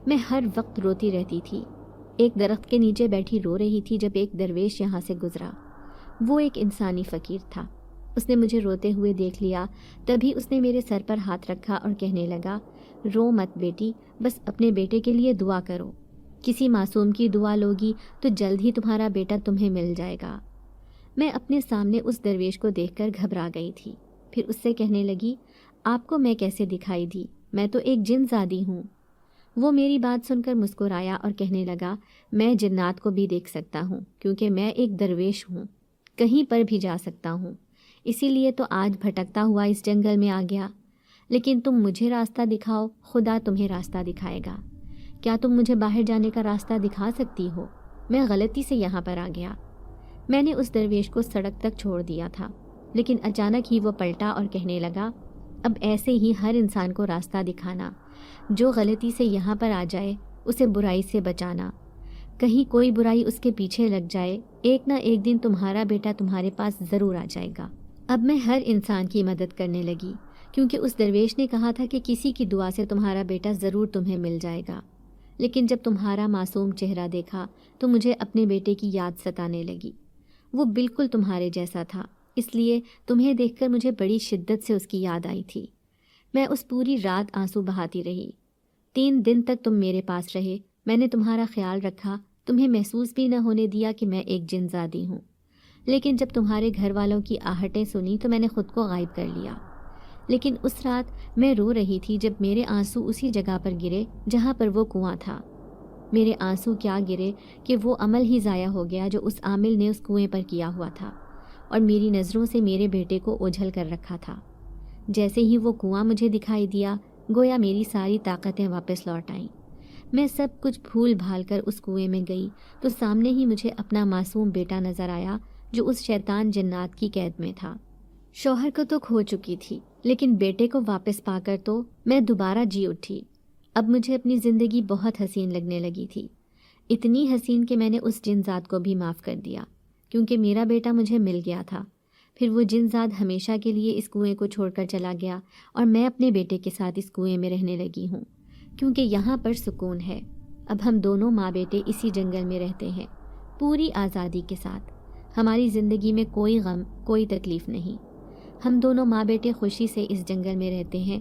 میں ہر وقت روتی رہتی تھی۔ ایک درخت کے نیچے بیٹھی رو رہی تھی جب ایک درویش یہاں سے گزرا۔ وہ ایک انسانی فقیر تھا۔ اس نے مجھے روتے ہوئے دیکھ لیا، تبھی اس نے میرے سر پر ہاتھ رکھا اور کہنے لگا، رو مت بیٹی، بس اپنے بیٹے کے لیے دعا کرو۔ کسی معصوم کی دعا لوگی تو جلد ہی تمہارا بیٹا تمہیں مل جائے گا۔ میں اپنے سامنے اس درویش کو دیکھ کر گھبرا گئی تھی۔ پھر اس سے کہنے لگی، آپ کو میں کیسے دکھائی دی؟ میں تو ایک جن زادی ہوں۔ وہ میری بات سن کر مسکرایا اور کہنے لگا، میں جنات کو بھی دیکھ سکتا ہوں، کیونکہ میں ایک درویش ہوں، کہیں پر بھی جا سکتا ہوں، اسی لیے تو آج بھٹکتا ہوا اس جنگل میں آ گیا۔ لیکن تم مجھے راستہ دکھاؤ، خدا تمہیں راستہ دکھائے گا۔ کیا تم مجھے باہر جانے کا راستہ دکھا سکتی ہو؟ میں غلطی سے یہاں پر آ گیا۔ میں نے اس درویش کو سڑک تک چھوڑ دیا تھا، لیکن اچانک ہی وہ پلٹا اور کہنے لگا، اب ایسے ہی ہر انسان کو راستہ دکھانا، جو غلطی سے یہاں پر آ جائے اسے برائی سے بچانا، کہیں کوئی برائی اس کے پیچھے لگ جائے، ایک نہ ایک دن تمہارا بیٹا تمہارے پاس ضرور آ جائے گا۔ اب میں ہر انسان کی مدد کرنے لگی، کیونکہ اس درویش نے کہا تھا کہ کسی کی دعا سے تمہارا بیٹا ضرور تمہیں مل جائے گا۔ لیکن جب تمہارا معصوم چہرہ دیکھا تو مجھے اپنے بیٹے کی یاد ستانے لگی۔ وہ بالکل تمہارے جیسا تھا، اس لیے تمہیں دیکھ کر مجھے بڑی شدت سے اس کی یاد آئی تھی۔ میں اس پوری رات آنسو بہاتی رہی۔ 3 دن تک تم میرے پاس رہے، میں نے تمہارا خیال رکھا، تمہیں محسوس بھی نہ ہونے دیا کہ میں ایک جن زادی ہوں۔ لیکن جب تمہارے گھر والوں کی آہٹیں سنی تو میں نے خود کو غائب کر لیا۔ لیکن اس رات میں رو رہی تھی جب میرے آنسو اسی جگہ پر گرے جہاں پر وہ کنواں تھا۔ میرے آنسو کیا گرے کہ وہ عمل ہی ضائع ہو گیا جو اس عامل نے اس کنویں پر کیا ہوا تھا، اور میری نظروں سے میرے بیٹے کو اوجھل کر رکھا تھا۔ جیسے ہی وہ کنواں مجھے دکھائی دیا، گویا میری ساری طاقتیں واپس لوٹ آئیں۔ میں سب کچھ بھول بھال کر اس کنویں میں گئی تو سامنے ہی مجھے اپنا معصوم بیٹا نظر آیا جو اس شیطان جنات کی قید میں تھا۔ شوہر کو تو کھو چکی تھی، لیکن بیٹے کو واپس پا کر تو میں دوبارہ جی اٹھی۔ اب مجھے اپنی زندگی بہت حسین لگنے لگی تھی، اتنی حسین کہ میں نے اس جن زاد کو بھی معاف کر دیا، کیونکہ میرا بیٹا مجھے مل گیا تھا۔ پھر وہ جن زاد ہمیشہ کے لیے اس کنویں کو چھوڑ کر چلا گیا، اور میں اپنے بیٹے کے ساتھ اس کنویں میں رہنے لگی ہوں، کیونکہ یہاں پر سکون ہے۔ اب ہم دونوں ماں بیٹے اسی جنگل میں رہتے ہیں، پوری آزادی کے ساتھ۔ ہماری زندگی میں کوئی غم، کوئی تکلیف نہیں۔ ہم دونوں ماں بیٹے خوشی سے اس جنگل میں رہتے ہیں،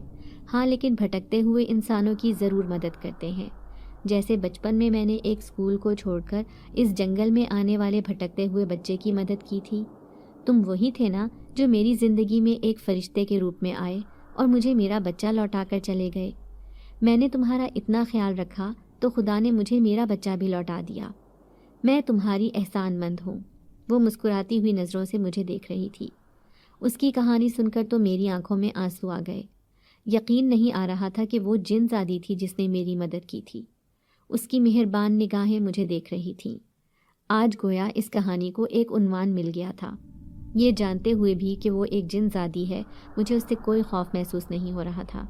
ہاں، لیکن بھٹکتے ہوئے انسانوں کی ضرور مدد کرتے ہیں۔ جیسے بچپن میں میں نے ایک اسکول کو چھوڑ کر اس جنگل میں آنے والے بھٹکتے ہوئے بچے کی مدد کی تھی۔ تم وہی تھے نا جو میری زندگی میں ایک فرشتے کے روپ میں آئے اور مجھے میرا بچہ لوٹا کر چلے گئے۔ میں نے تمہارا اتنا خیال رکھا تو خدا نے مجھے میرا بچہ بھی لوٹا دیا۔ میں تمہاری احسان مند ہوں۔ وہ مسکراتی ہوئی نظروں سے مجھے دیکھ رہی تھی۔ اس کی کہانی سن کر تو میری آنکھوں میں آنسو آ گئے۔ یقین نہیں آ رہا تھا کہ وہ جن زادی تھی جس نے میری مدد کی تھی۔ اس کی مہربان نگاہیں مجھے دیکھ رہی تھیں۔ آج گویا اس کہانی کو ایک عنوان مل گیا تھا۔ یہ جانتے ہوئے بھی کہ وہ ایک جن زادی ہے، مجھے اس سے کوئی خوف محسوس نہیں ہو رہا تھا۔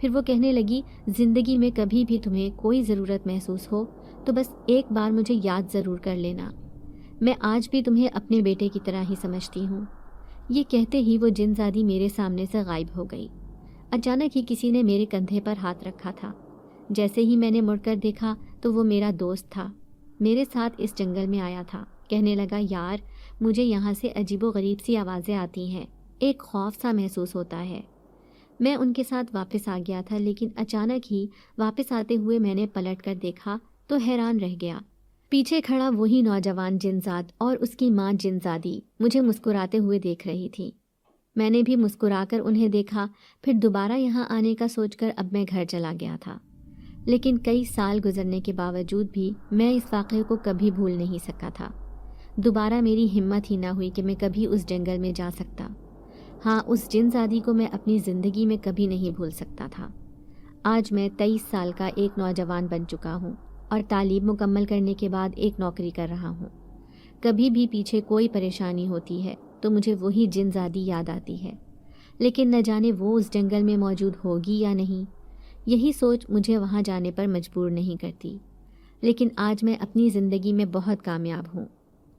پھر وہ کہنے لگی، زندگی میں کبھی بھی تمہیں کوئی ضرورت محسوس ہو تو بس ایک بار مجھے یاد ضرور کر لینا۔ میں آج بھی تمہیں اپنے بیٹے کی طرح ہی سمجھتی ہوں۔ یہ کہتے ہی وہ جن زادی میرے سامنے سے غائب ہو گئی۔ اچانک ہی کسی نے میرے کندھے پر ہاتھ رکھا تھا۔ جیسے ہی میں نے مڑ کر دیکھا تو وہ میرا دوست تھا، میرے ساتھ اس جنگل میں آیا تھا۔ کہنے لگا، یار مجھے یہاں سے عجیب و غریب سی آوازیں آتی ہیں، ایک خوف سا محسوس ہوتا ہے۔ میں ان کے ساتھ واپس آ گیا تھا، لیکن اچانک ہی واپس آتے ہوئے میں نے پلٹ کر دیکھا تو حیران رہ گیا۔ پیچھے کھڑا وہی نوجوان جنزاد اور اس کی ماں جنزادی مجھے مسکراتے ہوئے دیکھ رہی تھی۔ میں نے بھی مسکرا کر انہیں دیکھا، پھر دوبارہ یہاں آنے کا سوچ کر اب میں گھر چلا گیا تھا۔ لیکن کئی سال گزرنے کے باوجود بھی میں اس واقعے کو کبھی بھول نہیں سکا تھا۔ دوبارہ میری ہمت ہی نہ ہوئی کہ میں کبھی اس جنگل میں جا سکتا۔ ہاں، اس جنزادی کو میں اپنی زندگی میں کبھی نہیں بھول سکتا تھا۔ آج میں 23 سال کا ایک نوجوان بن چکا ہوں اور تعلیم مکمل کرنے کے بعد ایک نوکری کر رہا ہوں۔ کبھی بھی پیچھے کوئی پریشانی ہوتی ہے تو مجھے وہی جنزادی یاد آتی ہے، لیکن نہ جانے وہ اس جنگل میں موجود ہوگی یا نہیں۔ یہی سوچ مجھے وہاں جانے پر مجبور نہیں کرتی۔ لیکن آج میں اپنی زندگی میں بہت کامیاب ہوں۔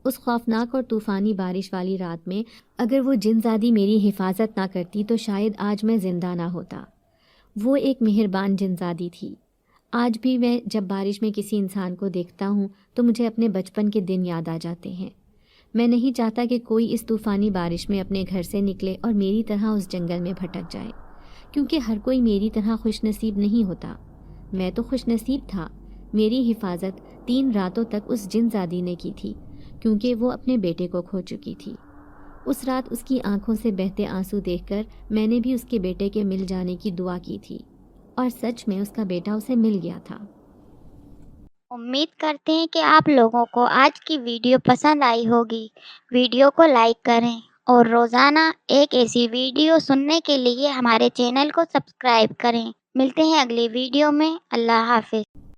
اس خوفناک اور طوفانی بارش والی رات میں اگر وہ جنزادی میری حفاظت نہ کرتی تو شاید آج میں زندہ نہ ہوتا۔ وہ ایک مہربان جنزادی تھی۔ آج بھی میں جب بارش میں کسی انسان کو دیکھتا ہوں تو مجھے اپنے بچپن کے دن یاد آ جاتے ہیں۔ میں نہیں چاہتا کہ کوئی اس طوفانی بارش میں اپنے گھر سے نکلے اور میری طرح اس جنگل میں بھٹک جائے، کیونکہ ہر کوئی میری طرح خوش نصیب نہیں ہوتا۔ میں تو خوش نصیب تھا۔ میری حفاظت 3 راتوں تک اس جنزادی نے کی تھی، کیونکہ وہ اپنے بیٹے کو کھو چکی تھی۔ اس رات اس کی آنکھوں سے بہتے آنسو دیکھ کر میں نے بھی اس کے بیٹے کے مل جانے کی دعا کی تھی، اور سچ میں اس کا بیٹا اسے مل گیا تھا۔ امید کرتے ہیں کہ آپ لوگوں کو آج کی ویڈیو پسند آئی ہوگی۔ ویڈیو کو لائک کریں اور روزانہ ایک ایسی ویڈیو سننے کے لیے ہمارے چینل کو سبسکرائب کریں۔ ملتے ہیں اگلی ویڈیو میں۔ اللہ حافظ۔